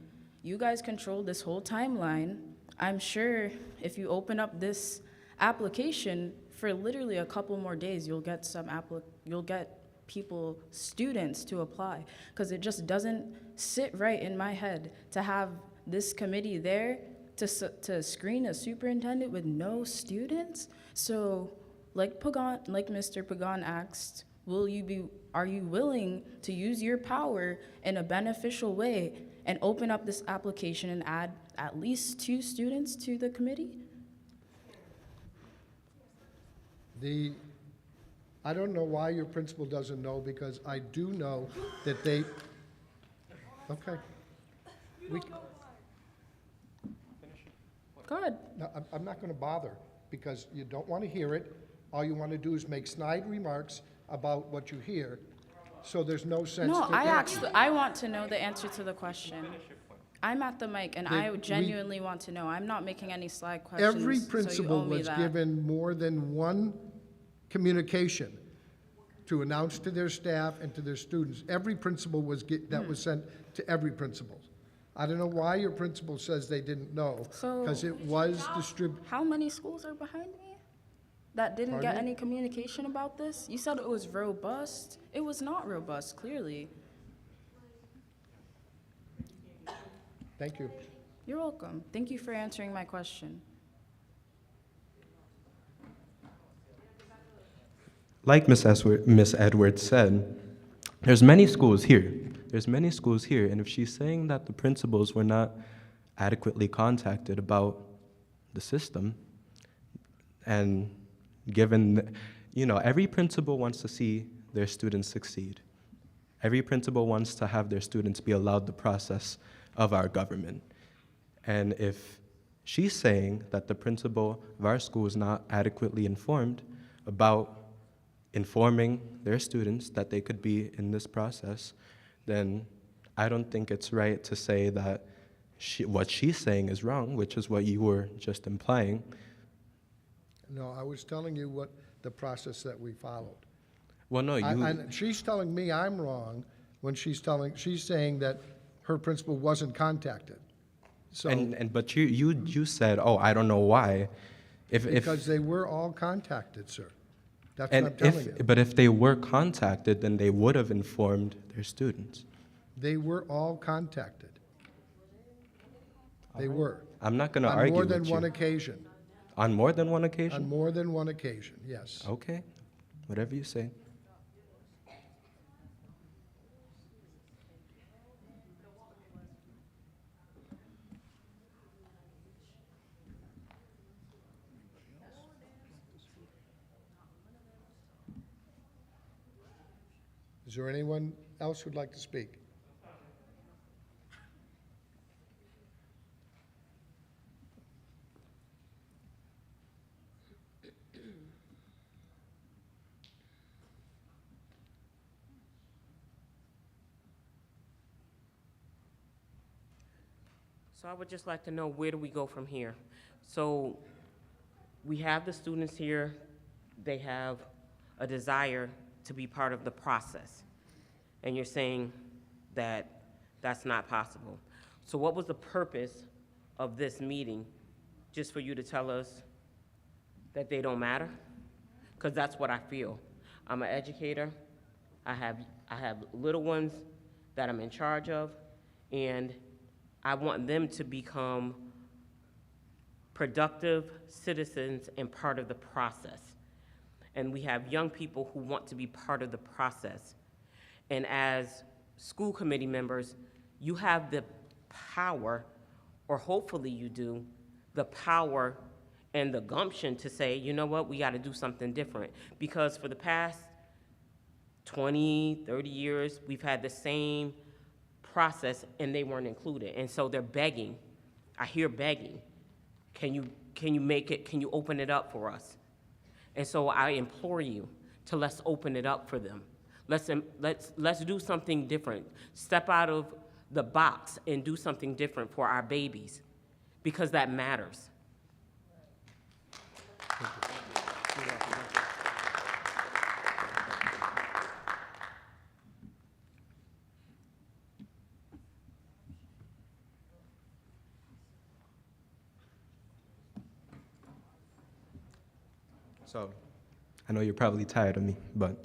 you guys control this whole timeline. I'm sure if you open up this application for literally a couple more days, you'll get students to apply, because it just doesn't sit right in my head to have this committee there to screen a superintendent with no students. So like Mr. Pagan asked, are you willing to use your power in a beneficial way and open up this application and add at least 2 students to the committee? I don't know why your principal doesn't know, because I do know that okay. Go ahead. No, I'm not going to bother, because you don't want to hear it. All you want to do is make snide remarks about what you hear, so there's no sense No, to I want to know the answer to the question. I'm at the mic, and I genuinely want to know. I'm not making any slide questions. Every so principal you owe me was that. given more than one communication to announce to their staff and to their students. Every principal was was sent to every principal. I don't know why your principal says they didn't know, because it was distributed. How many schools are behind me that didn't get any communication about this? You said it was robust. It was not robust, clearly. Thank you. You're welcome. Thank you for answering my question. like Miss Edwards said, there's many schools here. There's many schools here, and if she's saying that the principals were not adequately contacted about the system, and given, every principal wants to see their students succeed. Every principal wants to have their students be allowed the process of our government. And if she's saying that the principal of our school is not adequately informed about informing their students that they could be in this process, then I don't think it's right to say that what she's saying is wrong, which is what you were just implying. No, I was telling you what the process that we followed. Well, no, She's telling me I'm wrong when she's saying that her principal wasn't contacted. So, but you said, oh, I don't know why. because they were all contacted, sir. That's what I'm telling you. But if they were contacted, then they would have informed their students. They were all contacted. They were. I'm not going to argue with you. On more than one occasion. On more than one occasion? On more than one occasion, yes. Okay, whatever you say. Is there anyone else who'd like to speak? So I would just like to know, where do we go from here? So we have the students here, they have a desire to be part of the process. And you're saying that that's not possible. So what was the purpose of this meeting? Just for you to tell us that they don't matter? Because that's what I feel. I'm an educator. I have little ones that I'm in charge of, and I want them to become productive citizens and part of the process. And we have young people who want to be part of the process. And as school committee members, you have the power, or hopefully you do, the power and the gumption to say, you know what, we got to do something different. Because for the past 20, 30 years, we've had the same process and they weren't included. And so they're begging. I hear begging. Can you make it, can you open it up for us? And so I implore you to let's open it up for them. Let's do something different. Step out of the box and do something different for our babies, because that matters. So, I know you're probably tired of me, but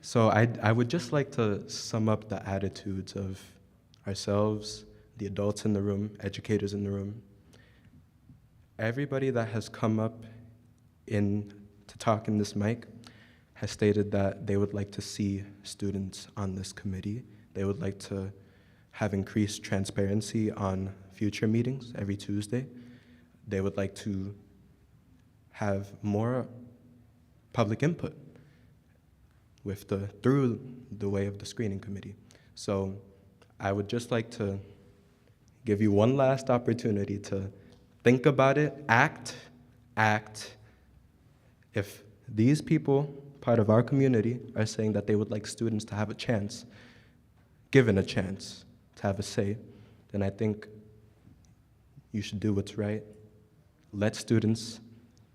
so I would just like to sum up the attitudes of ourselves, the adults in the room, educators in the room. Everybody that has come up to talk in this mic has stated that they would like to see students on this committee. They would like to have increased transparency on future meetings every Tuesday. They would like to have more public input through the way of the screening committee. So I would just like to give you one last opportunity to think about it, act. If these people, part of our community, are saying that they would like students to have a chance, given a chance to have a say, then I think you should do what's right. Let students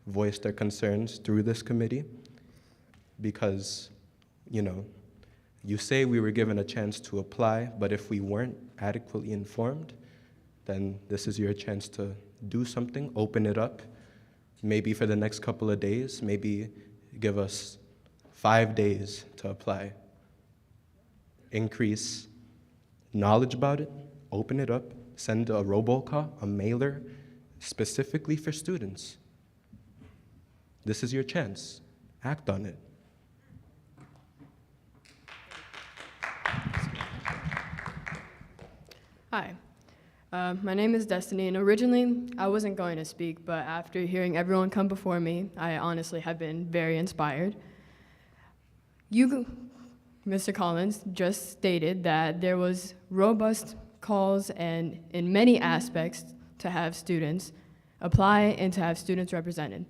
voice their concerns through this committee, because, you say we were given a chance to apply, but if we weren't adequately informed, then this is your chance to do something, open it up, maybe for the next couple of days, maybe give us 5 days to apply. Increase knowledge about it, open it up, send a robocall, a mailer, specifically for students. This is your chance. Act on it. Hi, my name is Destiny, and originally I wasn't going to speak, but after hearing everyone come before me, I honestly have been very inspired. You, Mr. Collins, just stated that there was robust calls and in many aspects to have students apply and to have students represented.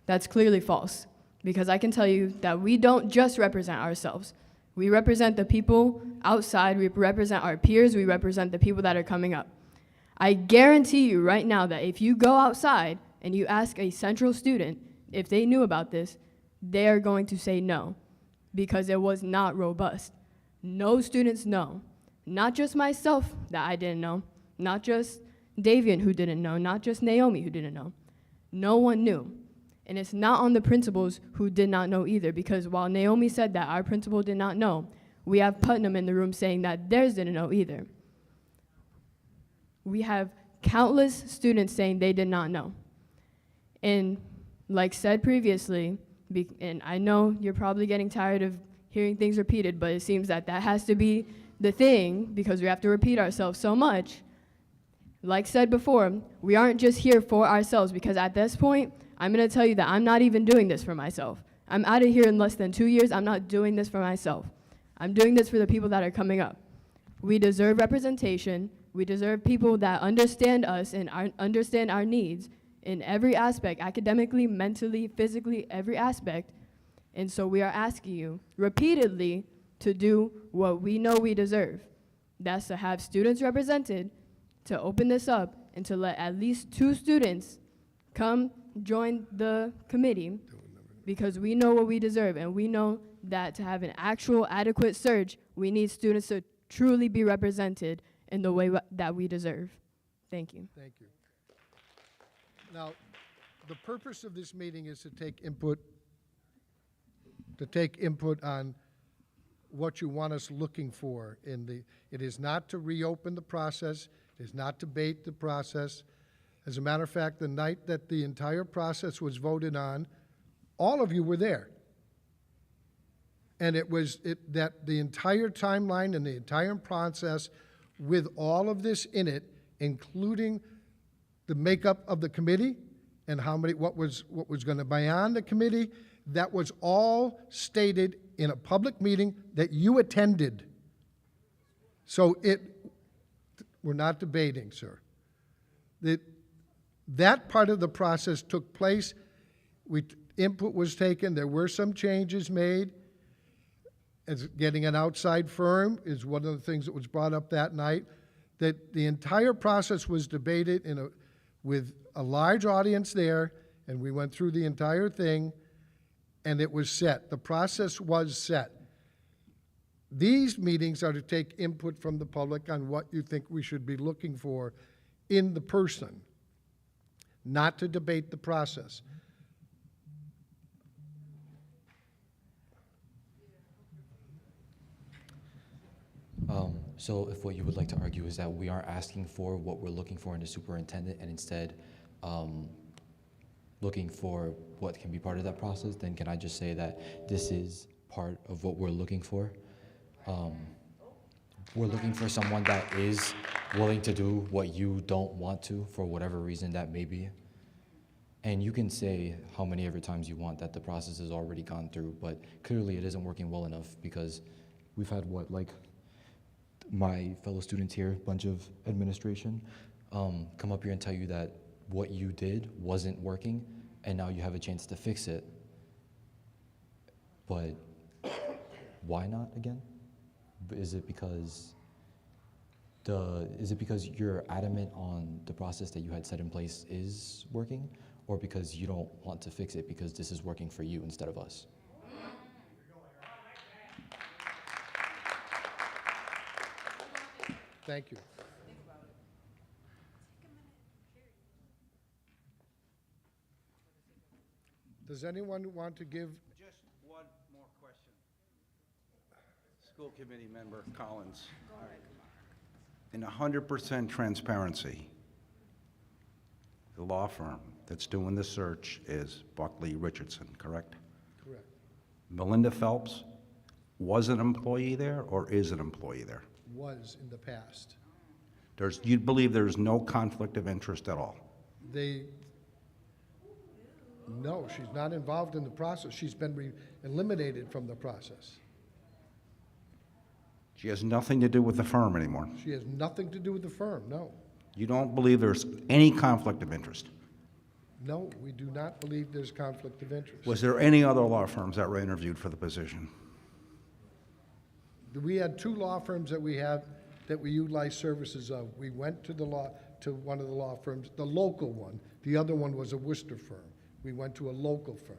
That's clearly false, because I can tell you that we don't just represent ourselves. We represent the people outside, we represent our peers, we represent the people that are coming up. I guarantee you right now that if you go outside and you ask a central student if they knew about this, they are going to say no, because it was not robust. No students know. Not just myself that I didn't know, not just Davian who didn't know, not just Naomi who didn't know. No one knew. And it's not on the principals who did not know either, because while Naomi said that our principal did not know, we have Putnam in the room saying that theirs didn't know either. We have countless students saying they did not know. And like said previously, and I know you're probably getting tired of hearing things repeated, but it seems that that has to be the thing, because we have to repeat ourselves so much. Like said before, we aren't just here for ourselves, because at this point, I'm going to tell you that I'm not even doing this for myself. I'm out of here in less than 2 years. I'm not doing this for myself. I'm doing this for the people that are coming up. We deserve representation. We deserve people that understand us and understand our needs in every aspect, academically, mentally, physically, every aspect. And so we are asking you repeatedly to do what we know we deserve. That's to have students represented, to open this up, and to let at least 2 students come join the committee, because we know what we deserve, and we know that to have an actual adequate search, we need students to truly be represented in the way that we deserve. Thank you. Thank you. Now, the purpose of this meeting is to take input on what you want us looking for in the, it is not to reopen the process, it is not to bait the process. As a matter of fact, the night that the entire process was voted on, all of you were there. And it was that the entire timeline and the entire process with all of this in it, including the makeup of the committee and what was going to be on the committee, that was all stated in a public meeting that you attended. So we're not debating, sir. That part of the process took place. Input was taken. There were some changes made. As getting an outside firm is one of the things that was brought up that night. That the entire process was debated with a large audience there, and we went through the entire thing, and it was set. The process was set. These meetings are to take input from the public on what you think we should be looking for in the person, not to debate the process. So if what you would like to argue is that we aren't asking for what we're looking for in the superintendent, and instead looking for what can be part of that process, then can I just say that this is part of what we're looking for? We're looking for someone that is willing to do what you don't want to, for whatever reason that may be. And you can say how many ever times you want that the process has already gone through, but clearly it isn't working well enough, because we've had my fellow students here, a bunch of administration, come up here and tell you that what you did wasn't working, and now you have a chance to fix it. But why not again? Is it because you're adamant on the process that you had set in place is working, or because you don't want to fix it because this is working for you instead of us? Thank you. Does anyone want to give? Just one more question. School committee member Collins. In 100% transparency, the law firm that's doing the search is Buckley Richardson, correct? Correct. Melinda Phelps was an employee there or is an employee there? Was in the past. You believe there's no conflict of interest at all? No, she's not involved in the process. She's been eliminated from the process. She has nothing to do with the firm anymore? She has nothing to do with the firm, no. You don't believe there's any conflict of interest? No, we do not believe there's conflict of interest. Was there any other law firms that were interviewed for the position? We had 2 law firms that we utilized services of. We went to one of the law firms, the local one. The other one was a Worcester firm. We went to a local firm.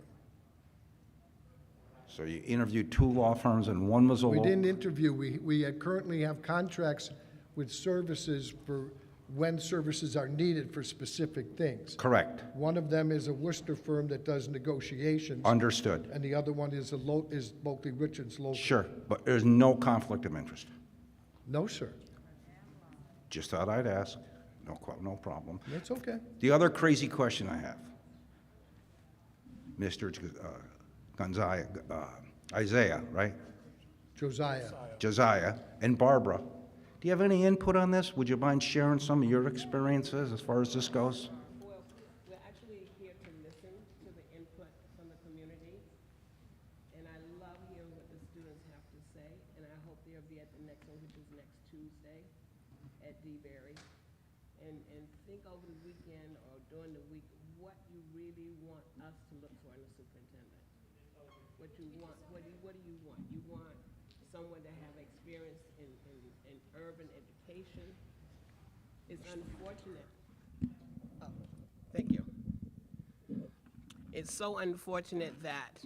So you interviewed 2 law firms and one was a We local? didn't interview. We currently have contracts with services for when services are needed for specific things. Correct. One of them is a Worcester firm that does negotiations. Understood. And the other one is Bulkley Richards local. Sure, but there's no conflict of interest? No, sir. Just thought I'd ask. No problem. That's okay. The other crazy question I have, Mr. Gonzalez, Isaiah, right? Josiah, and Barbara, do you have any input on this? Would you mind sharing some of your experiences as far as this goes? Well, we're actually here to listen to the input from the community, and I love hearing what the students have to say, and I hope they'll be at the next one, which is next Tuesday at D-Berry. And think over the weekend or during the week what you really want us to look for in a superintendent. What you want, what do you want? You want someone to have experience in urban education. It's unfortunate. Oh, thank you. It's so unfortunate that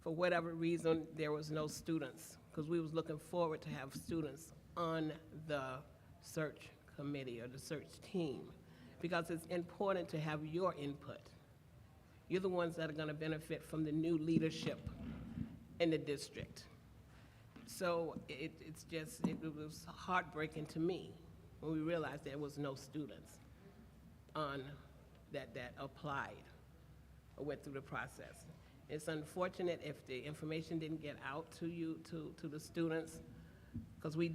for whatever reason there was no students, because we was looking forward to have students on the search committee or the search team, because it's important to have your input. You're the ones that are going to benefit from the new leadership in the district. So it was heartbreaking to me when we realized there was no students on that applied or went through the process. It's unfortunate if the information didn't get out to you, to the students, because we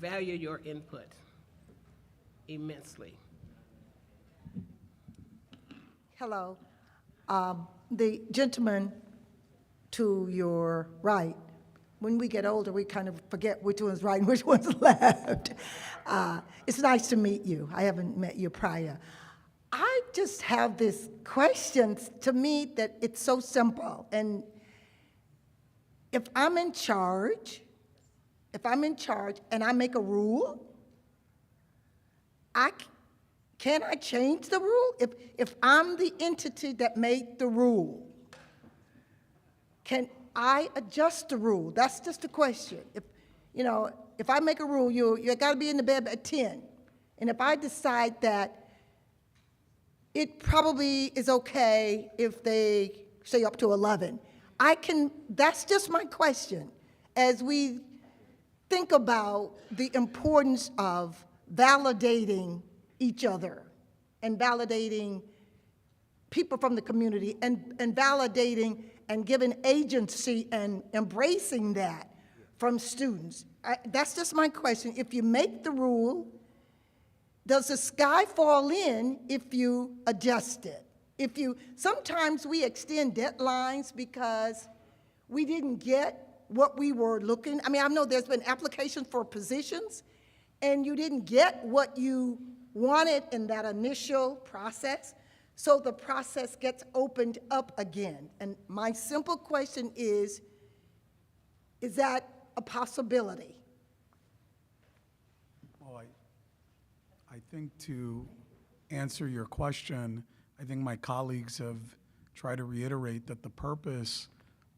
value your input immensely. Hello. The gentleman to your right, when we get older, we kind of forget which one's right and which one's left. It's nice to meet you. I haven't met you prior. I just have this question to me that it's so simple. And if I'm in charge and I make a rule, can I change the rule? If I'm the entity that made the rule, can I adjust the rule? That's just a question. If I make a rule, you got to be in the bed at 10. And if I decide that it probably is okay if they stay up to 11, that's just my question. As we think about the importance of validating each other and validating people from the community and validating and giving agency and embracing that from students. That's just my question. If you make the rule, does the sky fall in if you adjust it? Sometimes we extend deadlines because we didn't get what we were looking. I know there's been applications for positions and you didn't get what you wanted in that initial process. So the process gets opened up again. And my simple question is that a possibility? Well, I think to answer your question, I think my colleagues have tried to reiterate that the purpose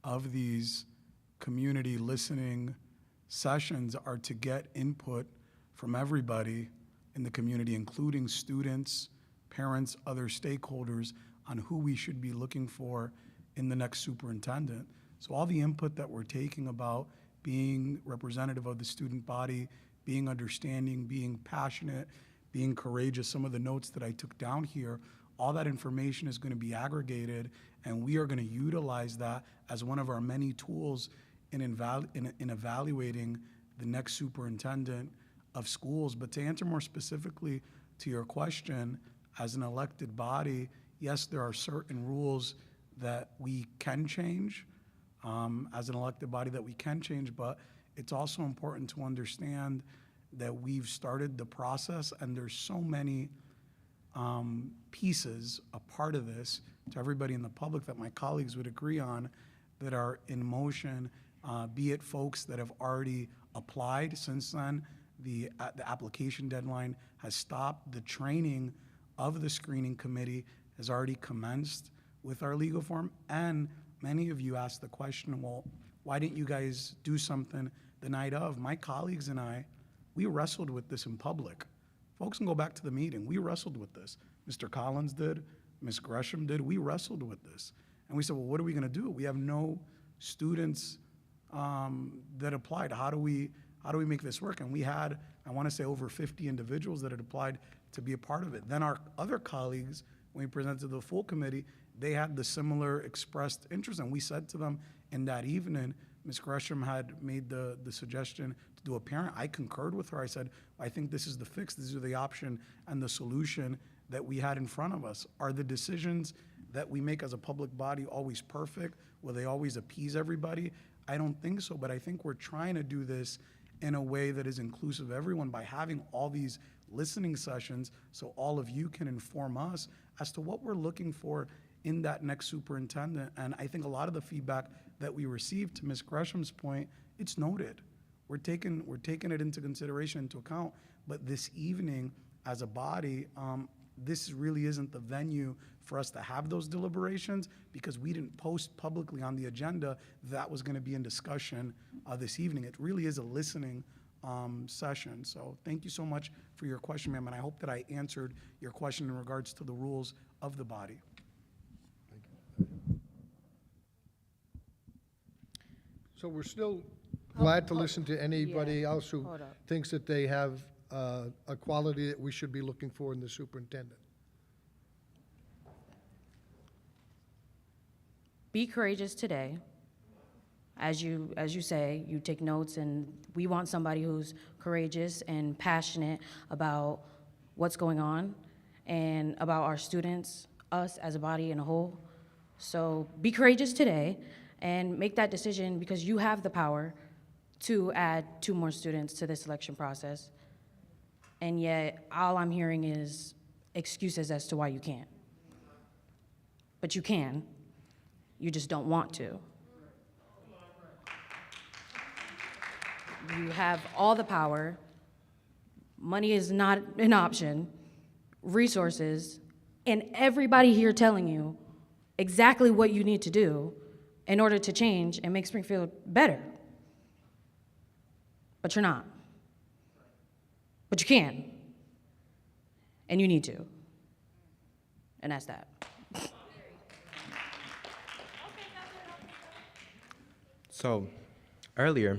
of these community listening sessions are to get input from everybody in the community, including students, parents, other stakeholders, on who we should be looking for in the next superintendent. So all the input that we're taking about being representative of the student body, being understanding, being passionate, being courageous, some of the notes that I took down here, all that information is going to be aggregated, and we are going to utilize that as one of our many tools in evaluating the next superintendent of schools. But to answer more specifically to your question, as an elected body, yes, there are certain rules that we can change, as an elected body that we can change, but it's also important to understand that we've started the process and there's so many pieces, a part of this, to everybody in the public that my colleagues would agree on, that are in motion, be it folks that have already applied since then. The application deadline has stopped. The training of the screening committee has already commenced with our legal form. And many of you asked the question, well, why didn't you guys do something the night of? My colleagues and I, we wrestled with this in public. Folks can go back to the meeting. We wrestled with this. Mr. Collins did, Ms. Gresham did. We wrestled with this. And we said, well, what are we going to do? We have no students that applied. How do we make this work? And we had, I want to say, over 50 individuals that had applied to be a part of it. Then our other colleagues, when we presented to the full committee, they had the similar expressed interest. And we said to them in that evening, Ms. Gresham had made the suggestion to do a parent. I concurred with her. I said, I think this is the fix. These are the option and the solution that we had in front of us. Are the decisions that we make as a public body always perfect? Will they always appease everybody? I don't think so, but I think we're trying to do this in a way that is inclusive of everyone by having all these listening sessions so all of you can inform us as to what we're looking for in that next superintendent. And I think a lot of the feedback that we received, to Ms. Gresham's point, it's noted. We're taking it into consideration, into account, but this evening as a body, this really isn't the venue for us to have those deliberations because we didn't post publicly on the agenda that was going to be in discussion this evening. It really is a listening session. So thank you so much for your question, ma'am, and I hope that I answered your question in regards to the rules of the body. So we're still glad to listen to anybody else who hold up. thinks that they have a quality that we should be looking for in the superintendent. Be courageous today. As you say, you take notes, and we want somebody who's courageous and passionate about what's going on and about our students, us as a body in a whole. So be courageous today and make that decision because you have the power to add 2 more students to the selection process. And yet, all I'm hearing is excuses as to why you can't. But you can. You just don't want to. You have all the power. Money is not an option. Resources. And everybody here telling you exactly what you need to do in order to change and make Springfield better. But you're not. But you can. And you need to. And that's that. So, earlier,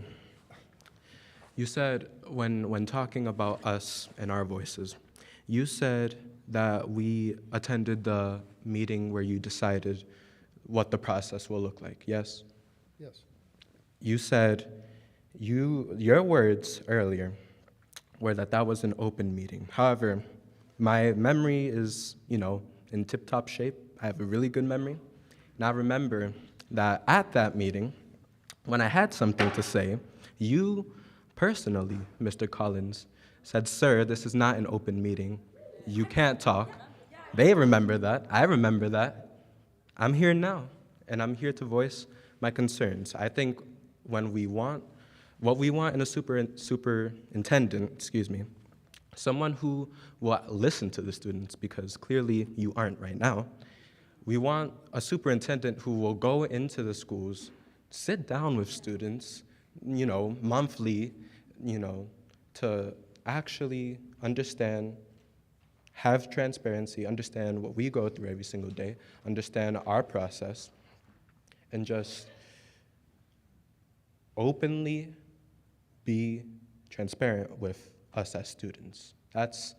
you said, when talking about us and our voices, you said that we attended the meeting where you decided what the process will look like, yes? Yes. You said, your words earlier were that was an open meeting. However, my memory is, in tip-top shape. I have a really good memory. And I remember that at that meeting, when I had something to say, you personally, Mr. Collins, said, "Sir, this is not an open meeting. You can't talk." They remember that. I remember that. I'm here now, and I'm here to voice my concerns. I think what we want in a superintendent, someone who will listen to the students, because clearly you aren't right now. We want a superintendent who will go into the schools, sit down with students, monthly, to actually understand, have transparency, understand what we go through every single day, understand our process, and just openly be transparent with us as students. That's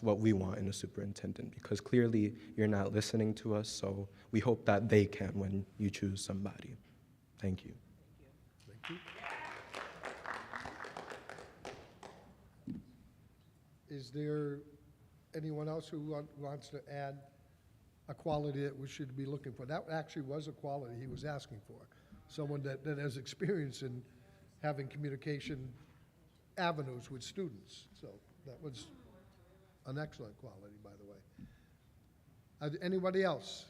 what we want in a superintendent, because clearly you're not listening to us, so we hope that they can when you choose somebody. Thank you. Thank you. Is there anyone else who wants to add a quality that we should be looking for? That actually was a quality he was asking for. Someone that has experience in having communication avenues with students. So that was an excellent quality, by the way. Anybody else?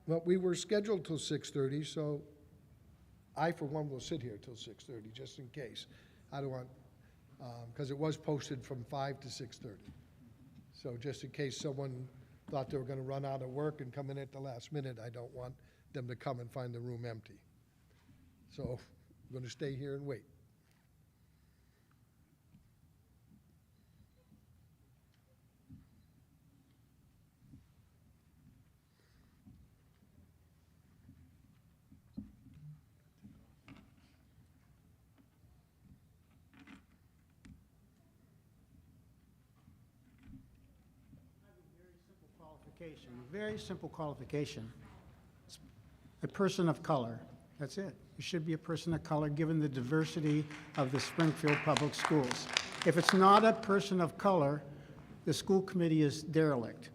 Well, we were scheduled till 6:30, so I, for one, will sit here till 6:30, just in case. I don't want, because it was posted from 5 to 6:30. So just in case someone thought they were going to run out of work and come in at the last minute, I don't want them to come and find the room empty. So I'm going to stay here and wait. Very simple qualification. A person of color, that's it. You should be a person of color given the diversity of the Springfield Public Schools. If it's not a person of color, the school committee is derelict.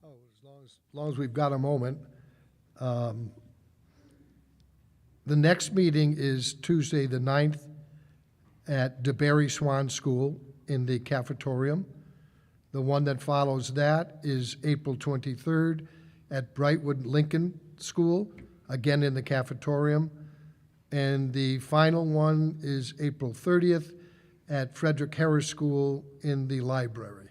Oh, as long as we've got a moment. The next meeting is Tuesday, the 9th, at DeBerry Swan School in the cafetorium. The one that follows that is April 23rd at Brightwood Lincoln School, again in the cafetorium. And the final one is April 30th at Frederick Harris School in the library.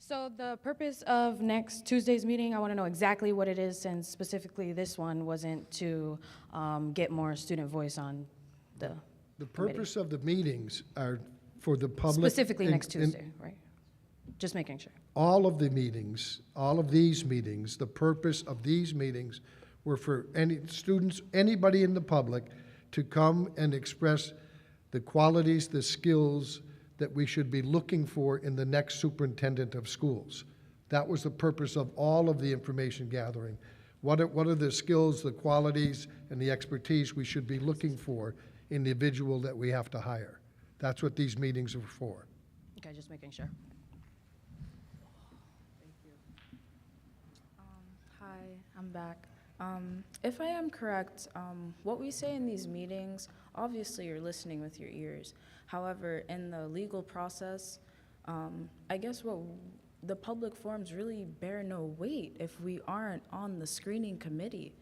So the purpose of next Tuesday's meeting, I want to know exactly what it is, and specifically this one wasn't to get more student voice on the The committee. purpose of the meetings are for the public. Specifically and- next and Tuesday, right? Just making sure. All of the meetings, all of these meetings, the purpose of these meetings were for any students, anybody in the public to come and express the qualities, the skills that we should be looking for in the next superintendent of schools. That was the purpose of all of the information gathering. What are the skills, the qualities, and the expertise we should be looking for in the individual that we have to hire? That's what these meetings are for. Okay, just making sure. Hi, I'm back. If I am correct, what we say in these meetings, obviously you're listening with your ears. However, in the legal process, I guess what the public forums really bear no weight if we aren't on the screening committee.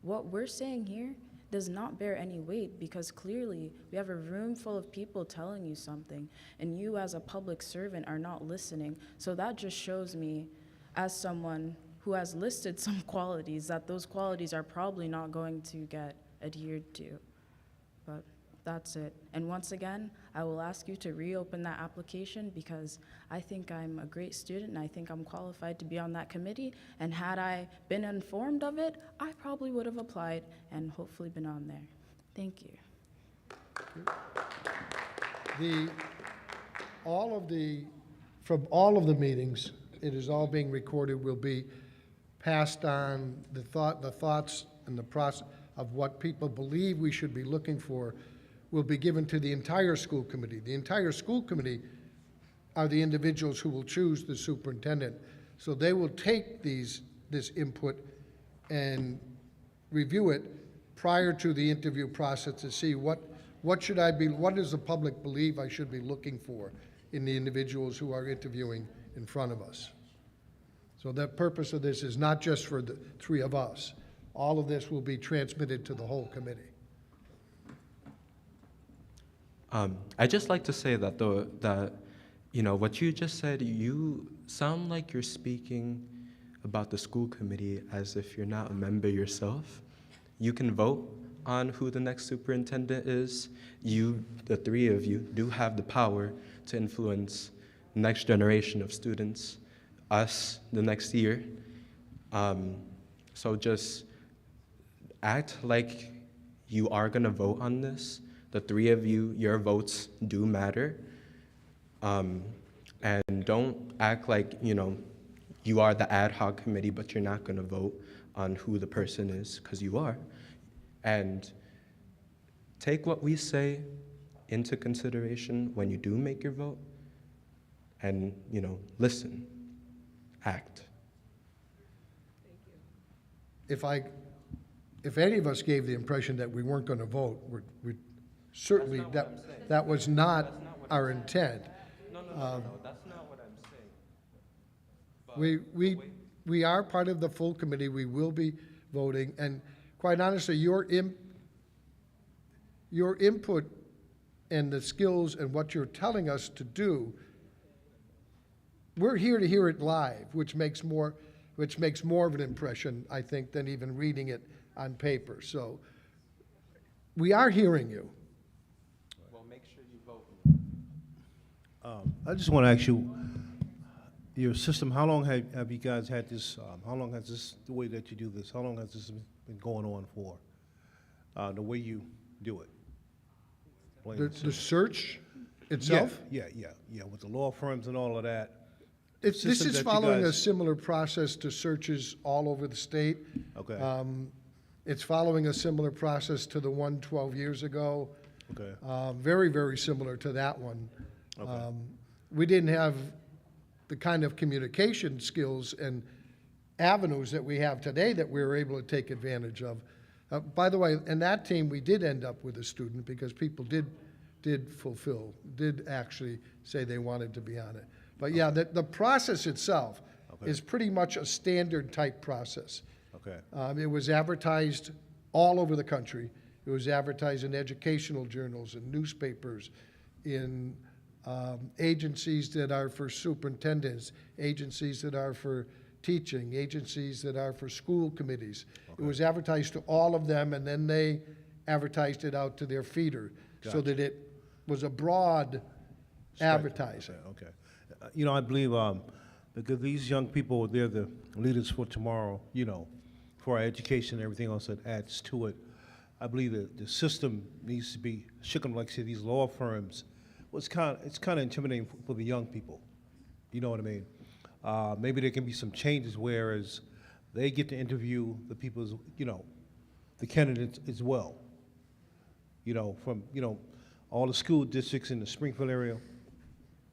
What we're saying here does not bear any weight because clearly we have a room full of people telling you something and you as a public servant are not listening. So that just shows me, as someone who has listed some qualities, that those qualities are probably not going to get adhered to. But that's it. And once again, I will ask you to reopen that application because I think I'm a great student and I think I'm qualified to be on that committee. And had I been informed of it, I probably would have applied and hopefully been on there. Thank you. From all of the meetings, it is all being recorded, will be passed on, the thoughts and the process of what people believe we should be looking for will be given to the entire school committee. The entire school committee are the individuals who will choose the superintendent. So they will take this input and review it prior to the interview process to see what does the public believe I should be looking for in the individuals who are interviewing in front of us. So the purpose of this is not just for the three of us. All of this will be transmitted to the whole committee. I'd just like to say that what you just said, you sound like you're speaking about the school committee as if you're not a member yourself. You can vote on who the next superintendent is. You, the three of you, do have the power to influence the next generation of students, us, the next year. So just act like you are gonna vote on this. The three of you, your votes do matter. And don't act like, you are the ad hoc committee, but you're not gonna vote on who the person is, because you are. And take what we say into consideration when you do make your vote, and, listen, act. If any of us gave the impression that we weren't going to vote, we certainly, that was not our intent. No, that's not what I'm saying. We are part of the full committee. We will be voting, and quite honestly, your input and the skills and what you're telling us to do, we're here to hear it live, which makes more of an impression, I think, than even reading it on paper. So we are hearing you. Well, make sure you vote. I just want to ask you, your system, how long have you guys had this, how long has this, the way that you do this, how long has this been going on for? The way you do it? The search itself? Yeah, with the law firms and all of that. This System is that you following a guys- similar process to searches all over the state. Okay. It's following a similar process to the one 12 years ago. Okay. Very, very similar to that one. Okay. We didn't have the kind of communication skills and avenues that we have today that we were able to take advantage of. By the way, in that team, we did end up with a student because people did actually say they wanted to be on it. But yeah, the process itself is pretty much a standard type process. Okay. It was advertised all over the country. It was advertised in educational journals and newspapers, in agencies that are for superintendents, agencies that are for teaching, agencies that are for school committees. It was advertised to all of them, and then they advertised it out to their feeder so that it was a broad advertising. Okay. I believe because these young people, they're the leaders for tomorrow, for our education and everything else that adds to it. I believe that the system needs to be shaken, like I said, these law firms. It's kind of intimidating for the young people. You know what I mean? Maybe there can be some changes whereas they get to interview the people, the candidates as well. From, all the school districts in the Springfield area,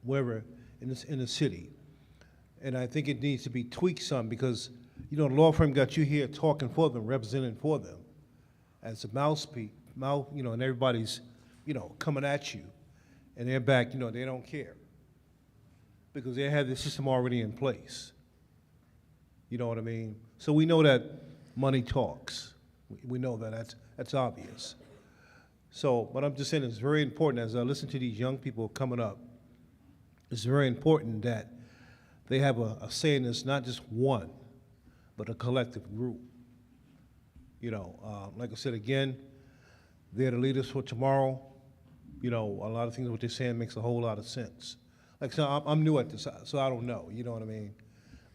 wherever in the city. And I think it needs to be tweaked some because, the law firm got you here talking for them, representing for them as a mouthpiece, and everybody's, coming at you. And they're back, they don't care because they have the system already in place. You know what I mean? So we know that money talks. We know that, that's obvious. So, but I'm just saying it's very important as I listen to these young people coming up, it's very important that they have a say in this, not just one, but a collective group. Like I said, again, they're the leaders for tomorrow. A lot of things what they're saying makes a whole lot of sense. Like I said, I'm new at this, so I don't know, you know what I mean?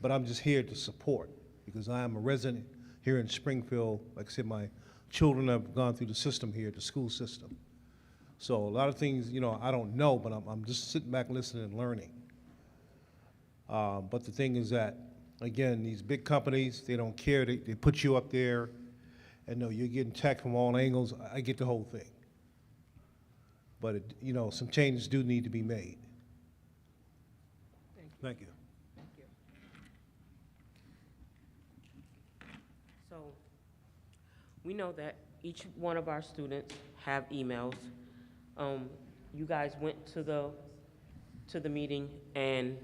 But I'm just here to support because I am a resident here in Springfield. Like I said, my children have gone through the system here, the school system. So a lot of things, I don't know, but I'm just sitting back listening and learning. But the thing is that, again, these big companies, they don't care. They put you up there, and no, you're getting attacked from all angles. I get the whole thing. but, you know, some changes do need to be made. Thank you. Thank you. So, we know that each one of our students have emails. You guys went to the meeting, and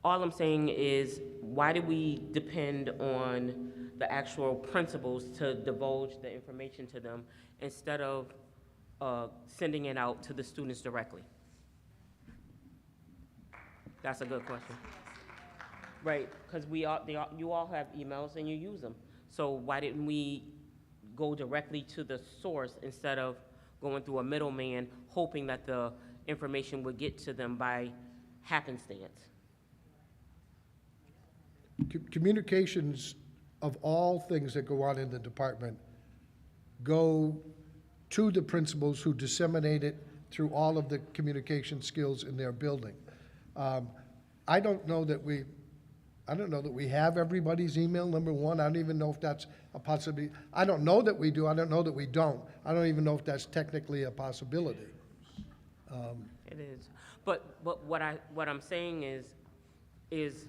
all I'm saying is, why do we depend on the actual principals to divulge the information to them instead of sending it out to the students directly? That's a good question. Right, because you all have emails and you use them. So why didn't we go directly to the source instead of going through a middleman, hoping that the information would get to them by happenstance? Communications of all things that go on in the department go to the principals who disseminate it through all of the communication skills in their building. I don't know that we have everybody's email, number one. I don't even know if that's a possibility. I don't know that we do. I don't know that we don't. I don't even know if that's technically a possibility. It is. But what I'm saying is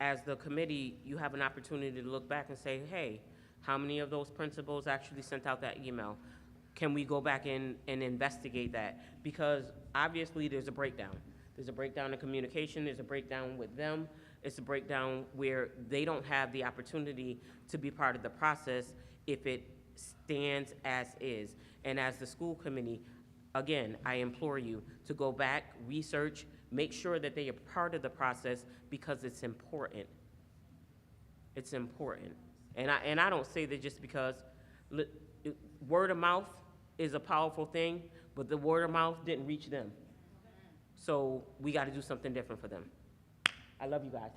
as the committee, you have an opportunity to look back and say, hey, how many of those principals actually sent out that email? Can we go back and investigate that? Because obviously there's a breakdown. There's a breakdown in communication, there's a breakdown with them, it's a breakdown where they don't have the opportunity to be part of the process if it stands as is. And as the school committee, again, I implore you to go back, research, make sure that they are part of the process because it's important. It's important. And I don't say that just because word of mouth is a powerful thing, but the word of mouth didn't reach them. So we got to do something different for them. I love you guys.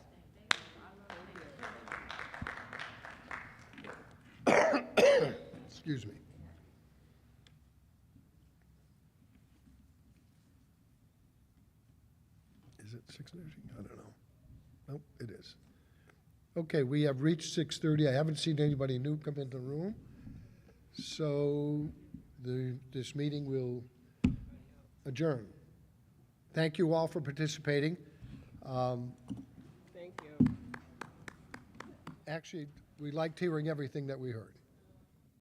Excuse me. Is it 6:30? I don't know. Nope, it is. Okay, we have reached 6:30. I haven't seen anybody new come into the room. So this meeting will adjourn. Thank you all for participating. Thank you. Actually, we liked hearing everything that we heard.